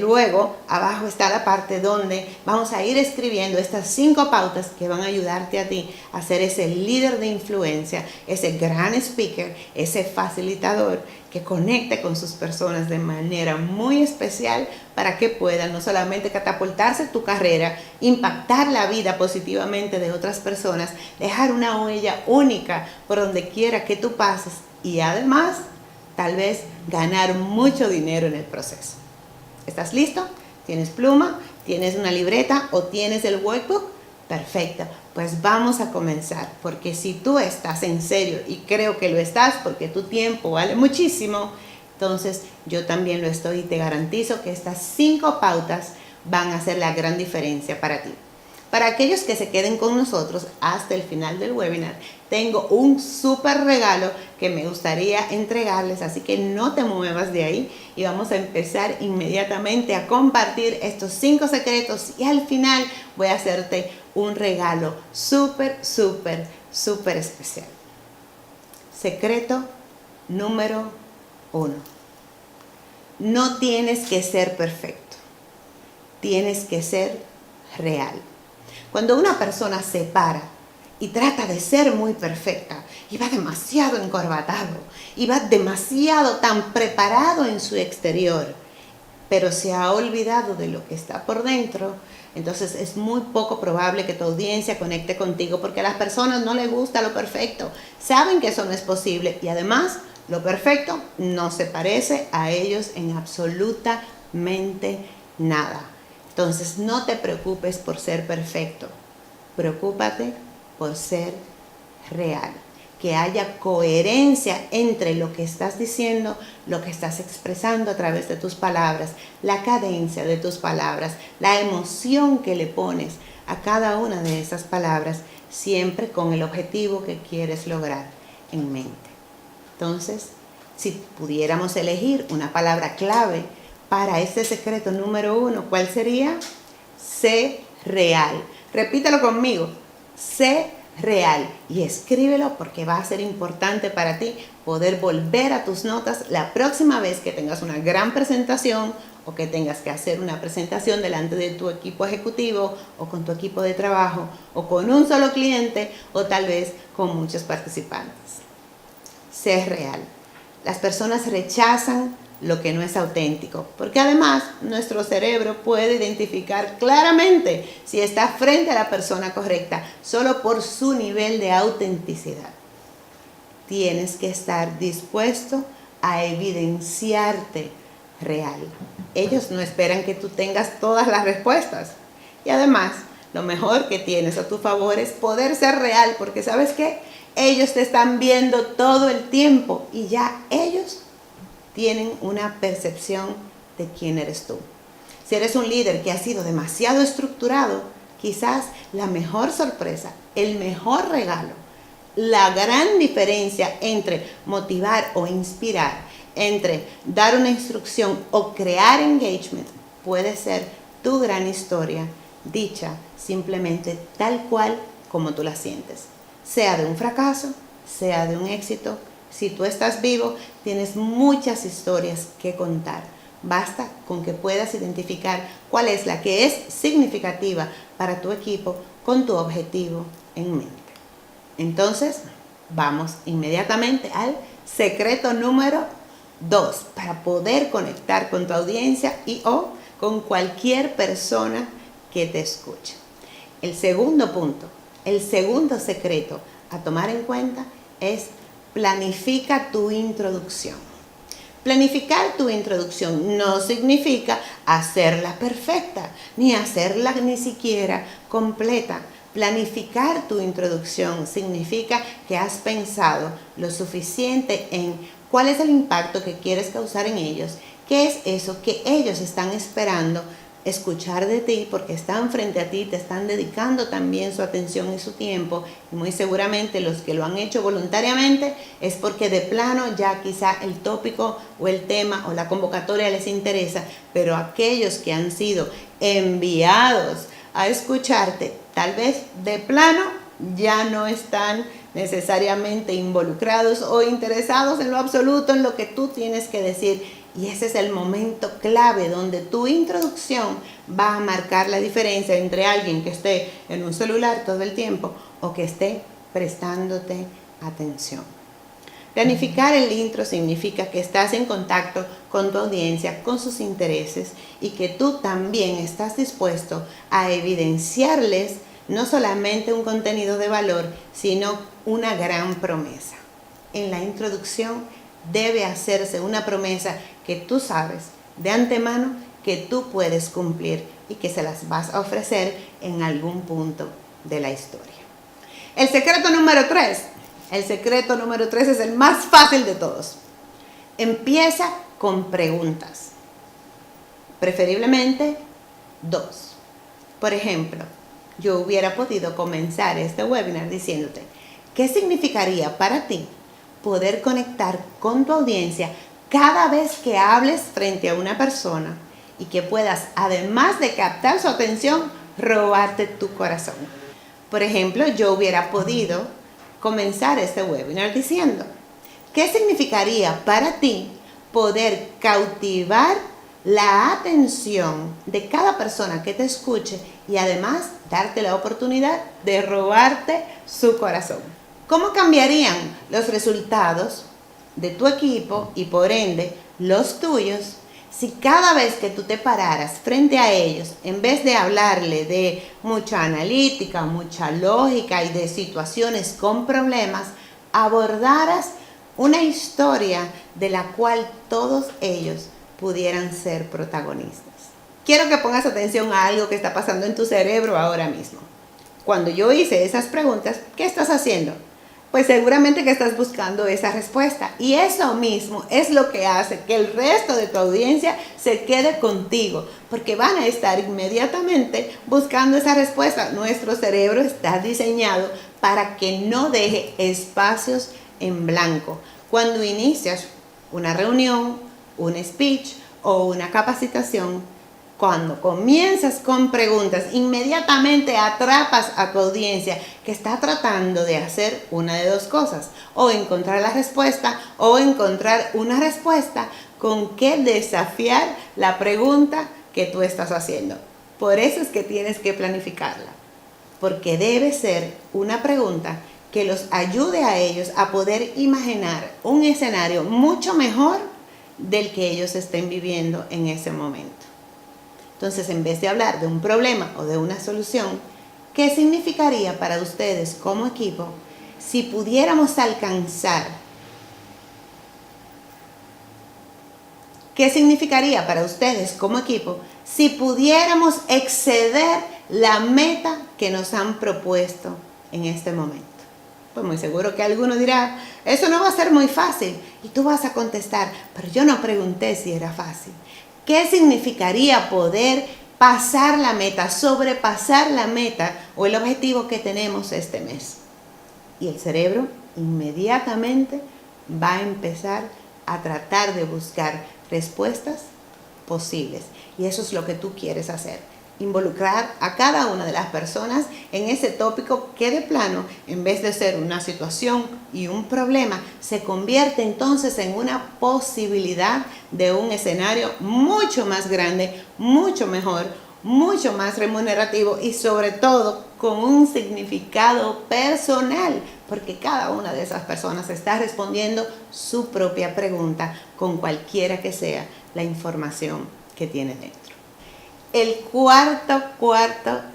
S1: luego abajo está la parte donde vamos a ir escribiendo estas 5 pautas que van a ayudarte a ti a ser ese líder de influencia, ese gran speaker, ese facilitador que conecte con sus personas de manera muy especial para que puedan no solamente catapultarse tu carrera, impactar la vida positivamente de otras personas, dejar una huella única por donde quiera que tú pases y además tal vez ganar mucho dinero en el proceso. ¿Estás listo? ¿Tienes pluma? ¿Tienes una libreta? ¿O tienes el workbook? Perfecto, pues vamos a comenzar, porque si tú estás en serio, y creo que lo estás porque tu tiempo vale muchísimo, entonces yo también lo estoy y te garantizo que estas 5 pautas van a hacer la gran diferencia para ti. Para aquellos que se queden con nosotros hasta el final del webinar, tengo un súper regalo que me gustaría entregarles, así que no te muevas de ahí y vamos a empezar inmediatamente a compartir estos 5 secretos y al final voy a hacerte un regalo súper especial. Secreto número 1. No tienes que ser perfecto, tienes que ser real. Cuando una persona se para y trata de ser muy perfecta y va demasiado encorbatado y va demasiado tan preparado en su exterior, pero se ha olvidado de lo que está por dentro, entonces es muy poco probable que tu audiencia conecte contigo, porque a las personas no les gusta lo perfecto, saben que eso no es posible y además lo perfecto no se parece a ellos en absolutamente nada. Entonces no te preocupes por ser perfecto, preocúpate por ser real, que haya coherencia entre lo que estás diciendo, lo que estás expresando a través de tus palabras, la cadencia de tus palabras, la emoción que le pones a cada una de esas palabras, siempre con el objetivo que quieres lograr en mente. Entonces, si pudiéramos elegir una palabra clave para este secreto número 1, ¿cuál sería? Sé real. Repítelo conmigo. Sé real y escríbelo porque va a ser importante para ti poder volver a tus notas la próxima vez que tengas una gran presentación o que tengas que hacer una presentación delante de tu equipo ejecutivo o con tu equipo de trabajo o con un solo cliente o tal vez con muchos participantes. Sé real. Las personas rechazan lo que no es auténtico, porque además nuestro cerebro puede identificar claramente si está frente a la persona correcta solo por su nivel de autenticidad. Tienes que estar dispuesto a evidenciarte real. Ellos no esperan que tú tengas todas las respuestas. Y además, lo mejor que tienes a tu favor es poder ser real, porque ¿sabes qué? Ellos te están viendo todo el tiempo y ya ellos tienen una percepción de quién eres tú. Si eres un líder que ha sido demasiado estructurado, quizás la mejor sorpresa, el mejor regalo, la gran diferencia entre motivar o inspirar, entre dar una instrucción o crear engagement, puede ser tu gran historia dicha simplemente tal cual como tú la sientes. Sea de un fracaso, sea de un éxito. Si tú estás vivo, tienes muchas historias que contar. Basta con que puedas identificar cuál es la que es significativa para tu equipo con tu objetivo en mente. Entonces, vamos inmediatamente al secreto número 2 para poder conectar con tu audiencia y o con cualquier persona que te escuche. El segundo punto, el segundo secreto a tomar en cuenta es planifica tu introducción. Planificar tu introducción no significa hacerla perfecta, ni hacerla ni siquiera completa. Planificar tu introducción significa que has pensado lo suficiente en cuál es el impacto que quieres causar en ellos, qué es eso que ellos están esperando escuchar de ti, porque están frente a ti, te están dedicando también su atención y su tiempo, y muy seguramente los que lo han hecho voluntariamente es porque de plano ya quizá el tópico o el tema o la convocatoria les interesa, pero aquellos que han sido enviados a escucharte, tal vez de plano ya no están necesariamente involucrados o interesados en lo absoluto en lo que tú tienes que decir. Y ese es el momento clave donde tu introducción va a marcar la diferencia entre alguien que esté en un celular todo el tiempo o que esté prestándote atención. Planificar el intro significa que estás en contacto con tu audiencia, con sus intereses y que tú también estás dispuesto a evidenciarles no solamente un contenido de valor, sino una gran promesa. En la introducción debe hacerse una promesa que tú sabes de antemano que tú puedes cumplir y que se las vas a ofrecer en algún punto de la historia. El secreto número 3. El secreto número 3 es el más fácil de todos. Empieza con preguntas. Preferiblemente 2. Por ejemplo, yo hubiera podido comenzar este webinar diciéndote, ¿qué significaría para ti poder conectar con tu audiencia cada vez que hables frente a una persona y que puedas, además de captar su atención, robarte tu corazón? Por ejemplo, yo hubiera podido comenzar este webinar diciendo, ¿qué significaría para ti poder cautivar la atención de cada persona que te escuche y además darte la oportunidad de robarte su corazón? ¿Cómo cambiarían los resultados de tu equipo y por ende los tuyos Si cada vez que tú te pararas frente a ellos, en vez de hablarle de mucha analítica, mucha lógica y de situaciones con problemas, abordaras una historia de la cual todos ellos pudieran ser protagonistas. Quiero que pongas atención a algo que está pasando en tu cerebro ahora mismo. Cuando yo hice esas preguntas, ¿qué estás haciendo? Pues seguramente que estás buscando esa respuesta. Y eso mismo es lo que hace que el resto de tu audiencia se quede contigo, porque van a estar inmediatamente buscando esa respuesta. Nuestro cerebro está diseñado para que no deje espacios en blanco. Cuando inicias una reunión, un speech o una capacitación, cuando comienzas con preguntas, inmediatamente atrapas a tu audiencia que está tratando de hacer una de dos cosas: o encontrar la respuesta o encontrar una respuesta con que desafiar la pregunta que tú estás haciendo. Por eso es que tienes que planificarla, porque debe ser una pregunta que los ayude a ellos a poder imaginar un escenario mucho mejor del que ellos estén viviendo en ese momento. Entonces, en vez de hablar de un problema o de una solución, ¿qué significaría para ustedes como equipo si pudiéramos alcanzar? ¿Qué significaría para ustedes como equipo si pudiéramos exceder la meta que nos han propuesto en este momento? Pues muy seguro que alguno dirá, eso no va a ser muy fácil. Y tú vas a contestar, pero yo no pregunté si era fácil. ¿Qué significaría poder pasar la meta, sobrepasar la meta o el objetivo que tenemos este mes? Y el cerebro inmediatamente va a empezar a tratar de buscar respuestas posibles. Y eso es lo que tú quieres hacer: involucrar a cada una de las personas en ese tópico que de plano, en vez de ser una situación y un problema, se convierte entonces en una posibilidad de un escenario mucho más grande, mucho mejor, mucho más remunerativo y sobre todo con un significado personal, porque cada una de esas personas está respondiendo su propia pregunta con cualquiera que sea la información que tiene dentro. El cuarto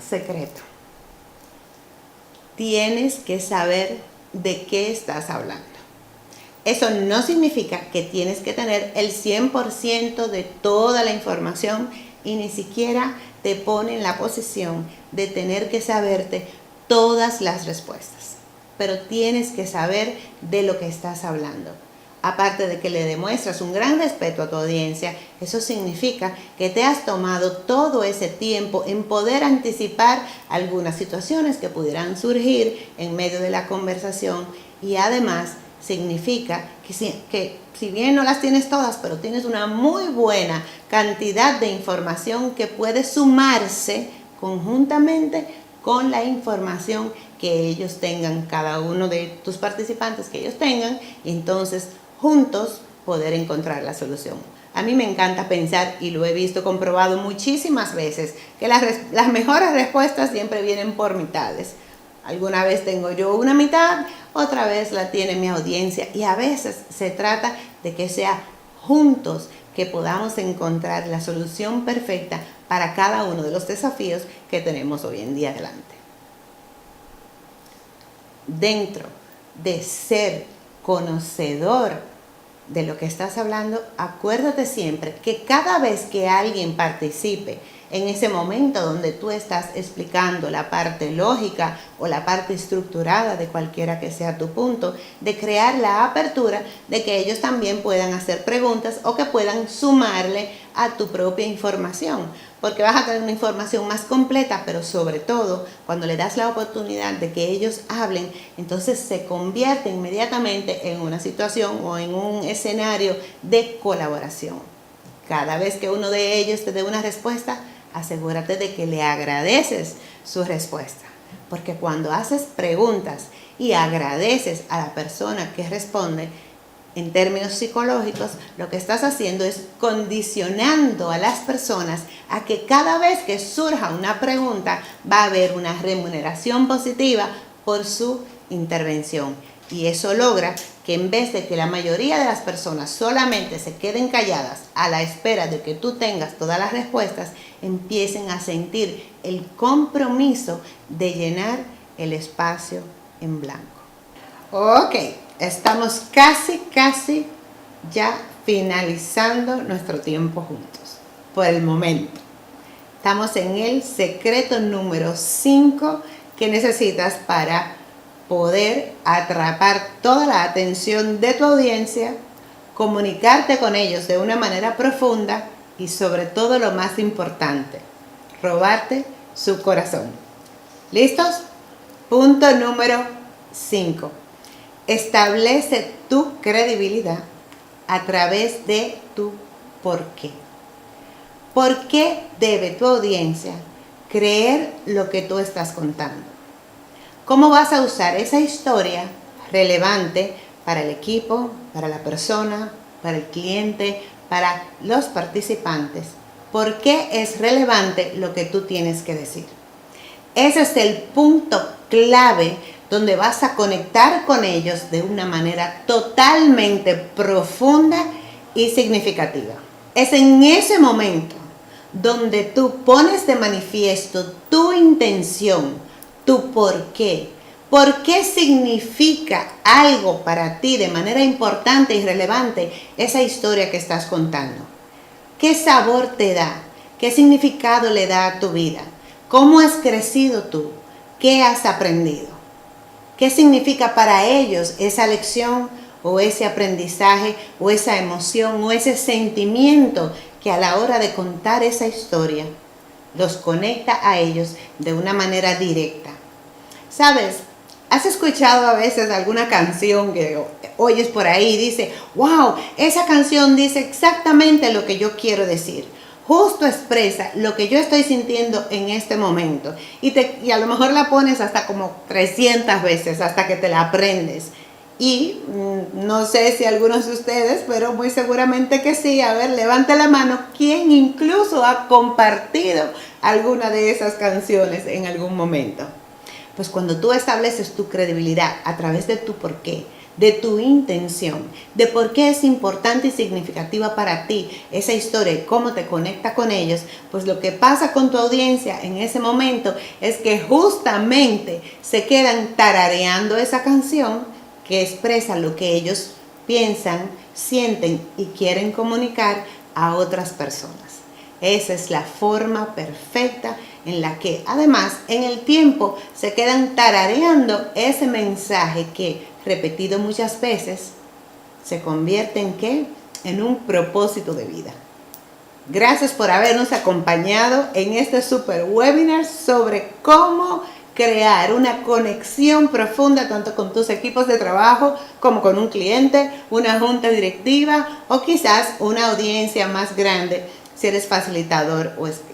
S1: secreto: tienes que saber de qué estás hablando. Eso no significa que tienes que tener el 100% de toda la información y ni siquiera te pone en la posición de tener que saberte todas las respuestas. Pero tienes que saber de lo que estás hablando. Aparte de que le demuestras un gran respeto a tu audiencia, eso significa que te has tomado todo ese tiempo en poder anticipar algunas situaciones que pudieran surgir en medio de la conversación, y además significa que si bien no las tienes todas, pero tienes una muy buena cantidad de información que puede sumarse conjuntamente con la información que ellos tengan, cada uno de tus participantes que ellos tengan, y entonces juntos poder encontrar la solución. A mí me encanta pensar, y lo he visto comprobado muchísimas veces, que las mejores respuestas siempre vienen por mitades. Alguna vez tengo yo una mitad, otra vez la tiene mi audiencia, y a veces se trata de que sea juntos que podamos encontrar la solución perfecta para cada uno de los desafíos que tenemos hoy en día delante. Dentro de ser conocedor de lo que estás hablando, acuérdate siempre que cada vez que alguien participe en ese momento donde tú estás explicando la parte lógica o la parte estructurada de cualquiera que sea tu punto, de crear la apertura de que ellos también puedan hacer preguntas o que puedan sumarle a tu propia información, porque vas a tener una información más completa, pero sobre todo cuando le das la oportunidad de que ellos hablen, entonces se convierte inmediatamente en una situación o en un escenario de colaboración. Cada vez que uno de ellos te dé una respuesta, asegúrate de que le agradeces su respuesta, porque cuando haces preguntas y agradeces a la persona que responde, en términos psicológicos, lo que estás haciendo es condicionando a las personas a que cada vez que surja una pregunta va a haber una remuneración positiva por su intervención. Y eso logra que en vez de que la mayoría de las personas solamente se queden calladas a la espera de que tú tengas todas las respuestas, empiecen a sentir el compromiso de llenar el espacio en blanco. Ok, estamos casi ya finalizando nuestro tiempo juntos. Por el momento. Estamos en el secreto número 5 que necesitas para poder atrapar toda la atención de tu audiencia, comunicarte con ellos de una manera profunda y sobre todo lo más importante, robarte su corazón. ¿Listos? Punto número 5. Establece tu credibilidad a través de tu por qué. ¿Por qué debe tu audiencia creer lo que tú estás contando? ¿Cómo vas a usar esa historia relevante para el equipo, para la persona, para el cliente, para los participantes? ¿Por qué es relevante lo que tú tienes que decir? Ese es el punto clave donde vas a conectar con ellos de una manera totalmente profunda y significativa. Es en ese momento donde tú pones de manifiesto tu intención, tu por qué. ¿Por qué significa algo para ti de manera importante y relevante esa historia que estás contando? ¿Qué sabor te da? ¿Qué significado le da a tu vida? ¿Cómo has crecido tú? ¿Qué has aprendido? ¿Qué significa para ellos esa lección o ese aprendizaje o esa emoción o ese sentimiento que a la hora de contar esa historia los conecta a ellos de una manera directa? ¿Sabes? ¿Has escuchado a veces alguna canción que oyes por ahí y dice, wow, esa canción dice exactamente lo que yo quiero decir? Justo expresa lo que yo estoy sintiendo en este momento. Y a lo mejor la pones hasta como 300 veces hasta que te la aprendes. Y no sé si algunos de ustedes, pero muy seguramente que sí. A ver, levante la mano. ¿Quién incluso ha compartido alguna de esas canciones en algún momento? Pues cuando tú estableces tu credibilidad a través de tu porqué, de tu intención, de por qué es importante y significativa para ti esa historia y cómo te conecta con ellos, pues lo que pasa con tu audiencia en ese momento es que justamente se quedan tarareando esa canción que expresa lo que ellos piensan, sienten y quieren comunicar a otras personas. Esa es la forma perfecta en la que además en el tiempo se quedan tarareando ese mensaje que, repetido muchas veces, se convierte en ¿qué? En un propósito de vida. Gracias por habernos acompañado en este super webinar sobre cómo crear una conexión profunda tanto con tus equipos de trabajo como con un cliente, una junta directiva o quizás una audiencia más grande si eres facilitador o speaker.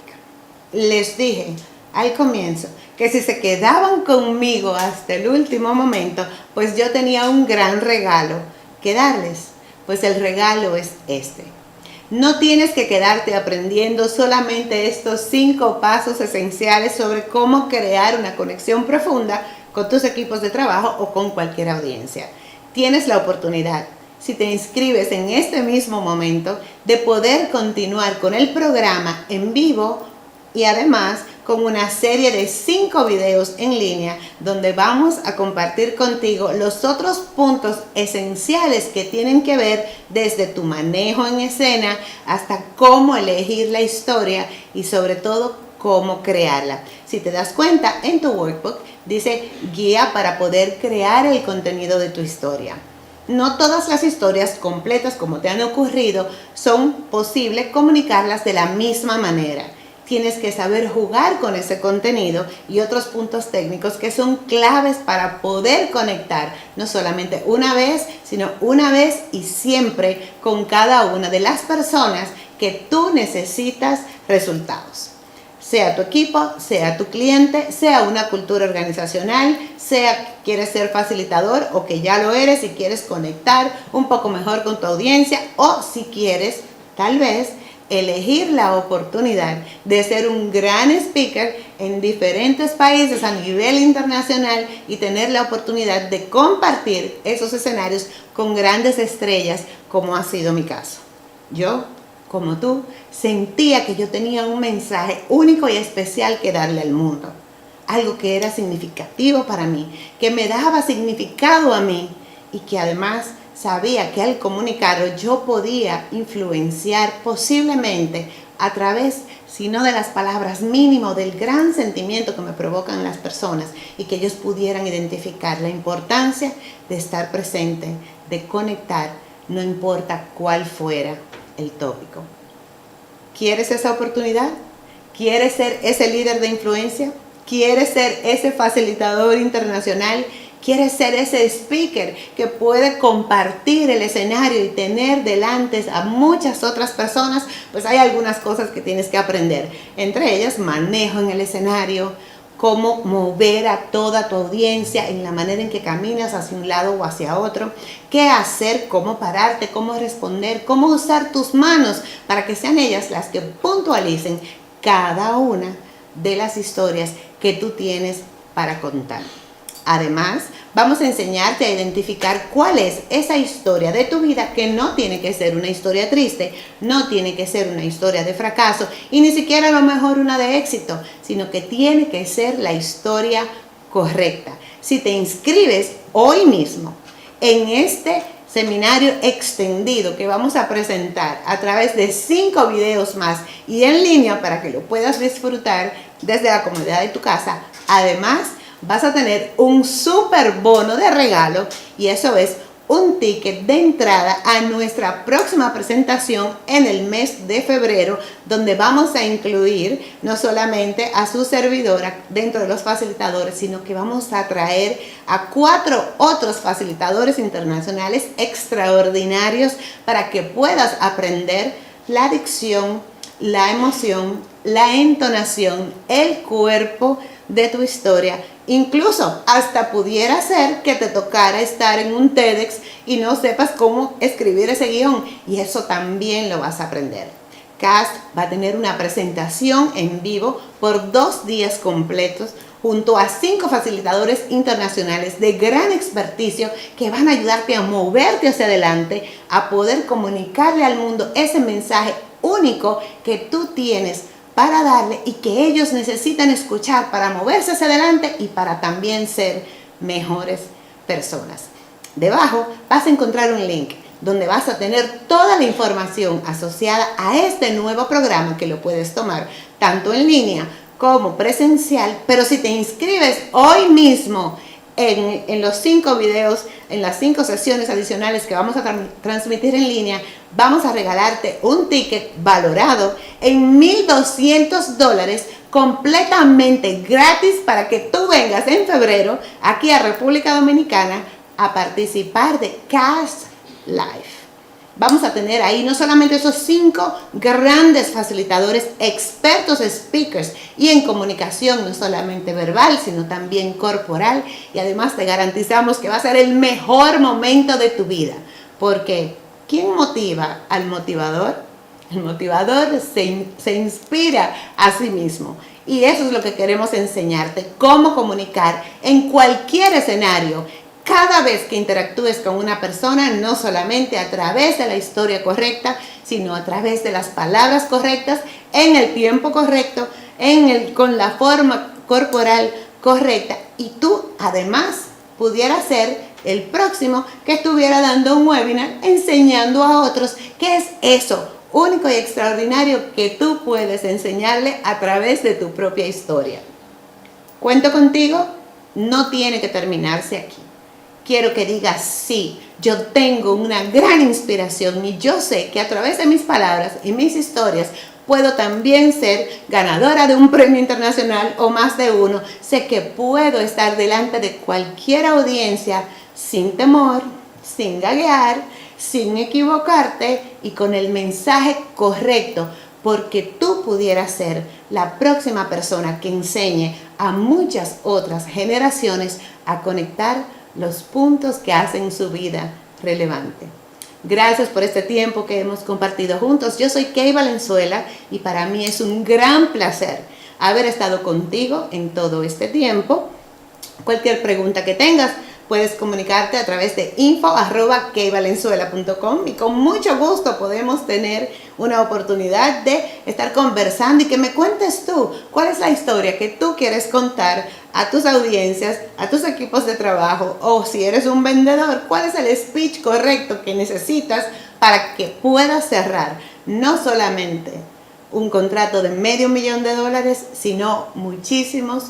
S1: Les dije al comienzo que si se quedaban conmigo hasta el último momento, pues yo tenía un gran regalo que darles. Pues el regalo es este. No tienes que quedarte aprendiendo solamente estos 5 pasos esenciales sobre cómo crear una conexión profunda con tus equipos de trabajo o con cualquier audiencia. Tienes la oportunidad, si te inscribes en este mismo momento, de poder continuar con el programa en vivo y además con una serie de 5 videos en línea donde vamos a compartir contigo los otros puntos esenciales que tienen que ver desde tu manejo en escena hasta cómo elegir la historia y sobre todo cómo crearla. Si te das cuenta, en tu workbook dice guía para poder crear el contenido de tu historia. No todas las historias completas como te han ocurrido son posibles comunicarlas de la misma manera. Tienes que saber jugar con ese contenido y otros puntos técnicos que son claves para poder conectar no solamente una vez, sino una vez y siempre con cada una de las personas que tú necesitas resultados. Sea tu equipo, sea tu cliente, sea una cultura organizacional, sea que quieres ser facilitador o que ya lo eres y quieres conectar un poco mejor con tu audiencia o si quieres tal vez elegir la oportunidad de ser un gran speaker en diferentes países a nivel internacional y tener la oportunidad de compartir esos escenarios con grandes estrellas, como ha sido mi caso. Yo, como tú, sentía que yo tenía un mensaje único y especial que darle al mundo. Algo que era significativo para mí, que me daba significado a mí y que además sabía que al comunicarlo yo podía influenciar posiblemente a través, si no de las palabras, mínimo del gran sentimiento que me provocan las personas y que ellos pudieran identificar la importancia de estar presente, de conectar, no importa cuál fuera el tópico. ¿Quieres esa oportunidad? ¿Quieres ser ese líder de influencia? ¿Quieres ser ese facilitador internacional? ¿Quieres ser ese speaker que puede compartir el escenario y tener delante a muchas otras personas? Pues hay algunas cosas que tienes que aprender. Entre ellas, manejo en el escenario, cómo mover a toda tu audiencia en la manera en que caminas hacia un lado o hacia otro, qué hacer, cómo pararte, cómo responder, cómo usar tus manos para que sean ellas las que puntualicen cada una de las historias que tú tienes para contar. Además, vamos a enseñarte a identificar cuál es esa historia de tu vida que no tiene que ser una historia triste, no tiene que ser una historia de fracaso y ni siquiera a lo mejor una de éxito, sino que tiene que ser la historia correcta. Si te inscribes hoy mismo en este seminario extendido que vamos a presentar a través de 5 videos más y en línea para que lo puedas disfrutar desde la comodidad de tu casa, además vas a tener un súper bono de regalo y eso es un ticket de entrada a nuestra próxima presentación en el mes de febrero, donde vamos a incluir no solamente a su servidora dentro de los facilitadores, sino que vamos a traer a 4 otros facilitadores internacionales extraordinarios para que puedas aprender la dicción, la emoción, la entonación, el cuerpo de tu historia. Incluso hasta pudiera ser que te tocara estar en un TEDx y no sepas cómo escribir ese guión, y eso también lo vas a aprender. CAST va a tener una presentación en vivo por 2 días completos junto a 5 facilitadores internacionales de gran experticio que van a ayudarte a moverte hacia adelante, a poder comunicarle al mundo ese mensaje único que tú tienes para darle y que ellos necesitan escuchar para moverse hacia adelante y para también ser mejores personas. Debajo vas a encontrar un link donde vas a tener toda la información asociada a este nuevo programa que lo puedes tomar tanto en línea como presencial, pero si te inscribes hoy mismo en los 5 videos, en las 5 sesiones adicionales que vamos a transmitir en línea, vamos a regalarte un ticket valorado en $1,200 completamente gratis para que tú vengas en febrero aquí a República Dominicana a participar de CAST Live. Vamos a tener ahí no solamente esos 5 grandes facilitadores, expertos speakers y en comunicación, no solamente verbal, sino también corporal. Y además te garantizamos que va a ser el mejor momento de tu vida. Porque ¿quién motiva al motivador? El motivador se inspira a sí mismo. Y eso es lo que queremos enseñarte, cómo comunicar en cualquier escenario. Cada vez que interactúes con una persona, no solamente a través de la historia correcta, sino a través de las palabras correctas, en el tiempo correcto, con la forma corporal correcta. Y tú, además, pudieras ser el próximo que estuviera dando un webinar enseñando a otros qué es eso único y extraordinario que tú puedes enseñarle a través de tu propia historia. ¿Cuento contigo? No tiene que terminarse aquí. Quiero que digas, sí, yo tengo una gran inspiración y yo sé que a través de mis palabras y mis historias puedo también ser ganadora de un premio internacional o más de uno. Sé que puedo estar delante de cualquier audiencia sin temor, sin gaguear, sin equivocarte y con el mensaje correcto, porque tú pudieras ser la próxima persona que enseñe a muchas otras generaciones a conectar los puntos que hacen su vida relevante. Gracias por este tiempo que hemos compartido juntos. Yo soy Kay Valenzuela y para mí es un gran placer haber estado contigo en todo este tiempo. Cualquier pregunta que tengas, puedes comunicarte a través de info@kayvalenzuela.com y con mucho gusto podemos tener una oportunidad de estar conversando y que me cuentes tú cuál es la historia que tú quieres contar a tus audiencias, a tus equipos de trabajo, o si eres un vendedor, cuál es el speech correcto que necesitas para que puedas cerrar no solamente un contrato de $500,000, sino muchísimos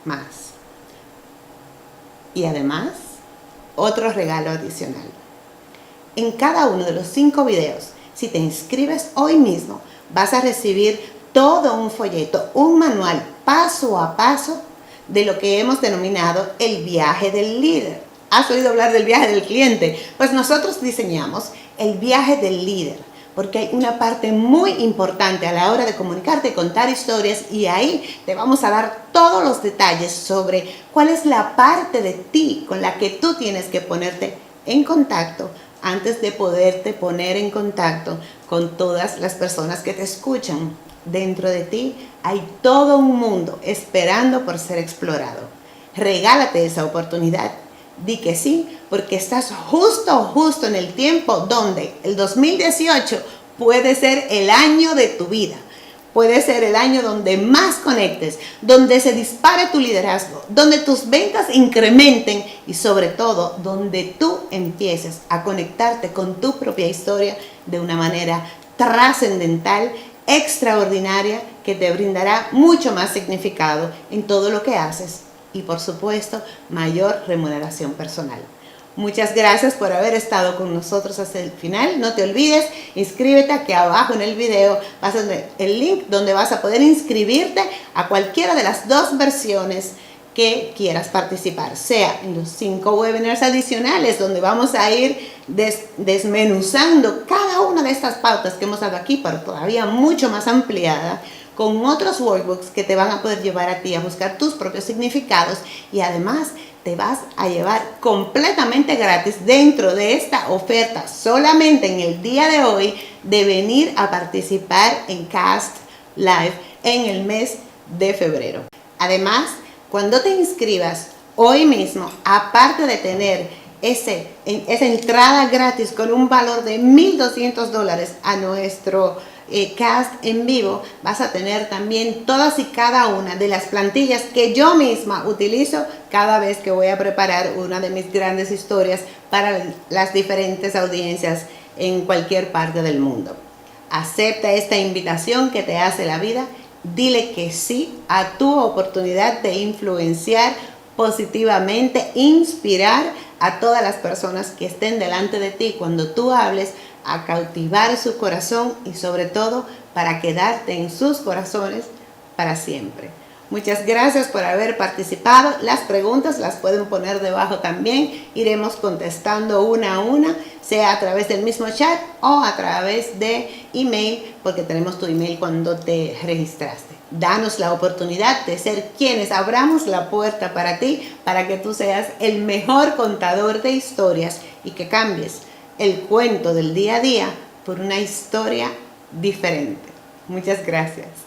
S1: más. Y además, otro regalo adicional. En cada uno de los 5 videos, si te inscribes hoy mismo, vas a recibir todo un folleto, un manual paso a paso de lo que hemos denominado el viaje del líder. ¿Has oído hablar del viaje del cliente? Pues nosotros diseñamos el viaje del líder, porque hay una parte muy importante a la hora de comunicarte y contar historias, y ahí te vamos a dar todos los detalles sobre cuál es la parte de ti con la que tú tienes que ponerte en contacto antes de poderte poner en contacto con todas las personas que te escuchan. Dentro de ti hay todo un mundo esperando por ser explorado. Regálate esa oportunidad. Di que sí, porque estás justo en el tiempo donde el 2018 puede ser el año de tu vida. Puede ser el año donde más conectes, donde se dispare tu liderazgo, donde tus ventas incrementen y sobre todo donde tú empieces a conectarte con tu propia historia de una manera trascendental, extraordinaria, que te brindará mucho más significado en todo lo que haces y por supuesto mayor remuneración personal. Muchas gracias por haber estado con nosotros hasta el final. No te olvides, inscríbete aquí abajo en el video. Vas a tener el link donde vas a poder inscribirte a cualquiera de las 2 versiones que quieras participar, sea en los 5 webinars adicionales donde vamos a ir desmenuzando cada una de estas pautas que hemos dado aquí, pero todavía mucho más ampliada, con otros workbooks que te van a poder llevar a ti a buscar tus propios significados, y además te vas a llevar completamente gratis dentro de esta oferta solamente en el día de hoy de venir a participar en Cast Live en el mes de febrero. Además, cuando te inscribas hoy mismo, aparte de tener esa entrada gratis con un valor de $1,200 a nuestro cast en vivo, vas a tener también todas y cada una de las plantillas que yo misma utilizo cada vez que voy a preparar una de mis grandes historias para las diferentes audiencias en cualquier parte del mundo. Acepta esta invitación que te hace la vida. Dile que sí a tu oportunidad de influenciar positivamente, inspirar a todas las personas que estén delante de ti cuando tú hables, a cautivar su corazón y sobre todo para quedarte en sus corazones para siempre. Muchas gracias por haber participado. Las preguntas las pueden poner debajo también. Iremos contestando una a una, sea a través del mismo chat o a través de email, porque tenemos tu email cuando te registraste. Danos la oportunidad de ser quienes abramos la puerta para ti, para que tú seas el mejor contador de historias y que cambies el cuento del día a día por una historia diferente. Muchas gracias.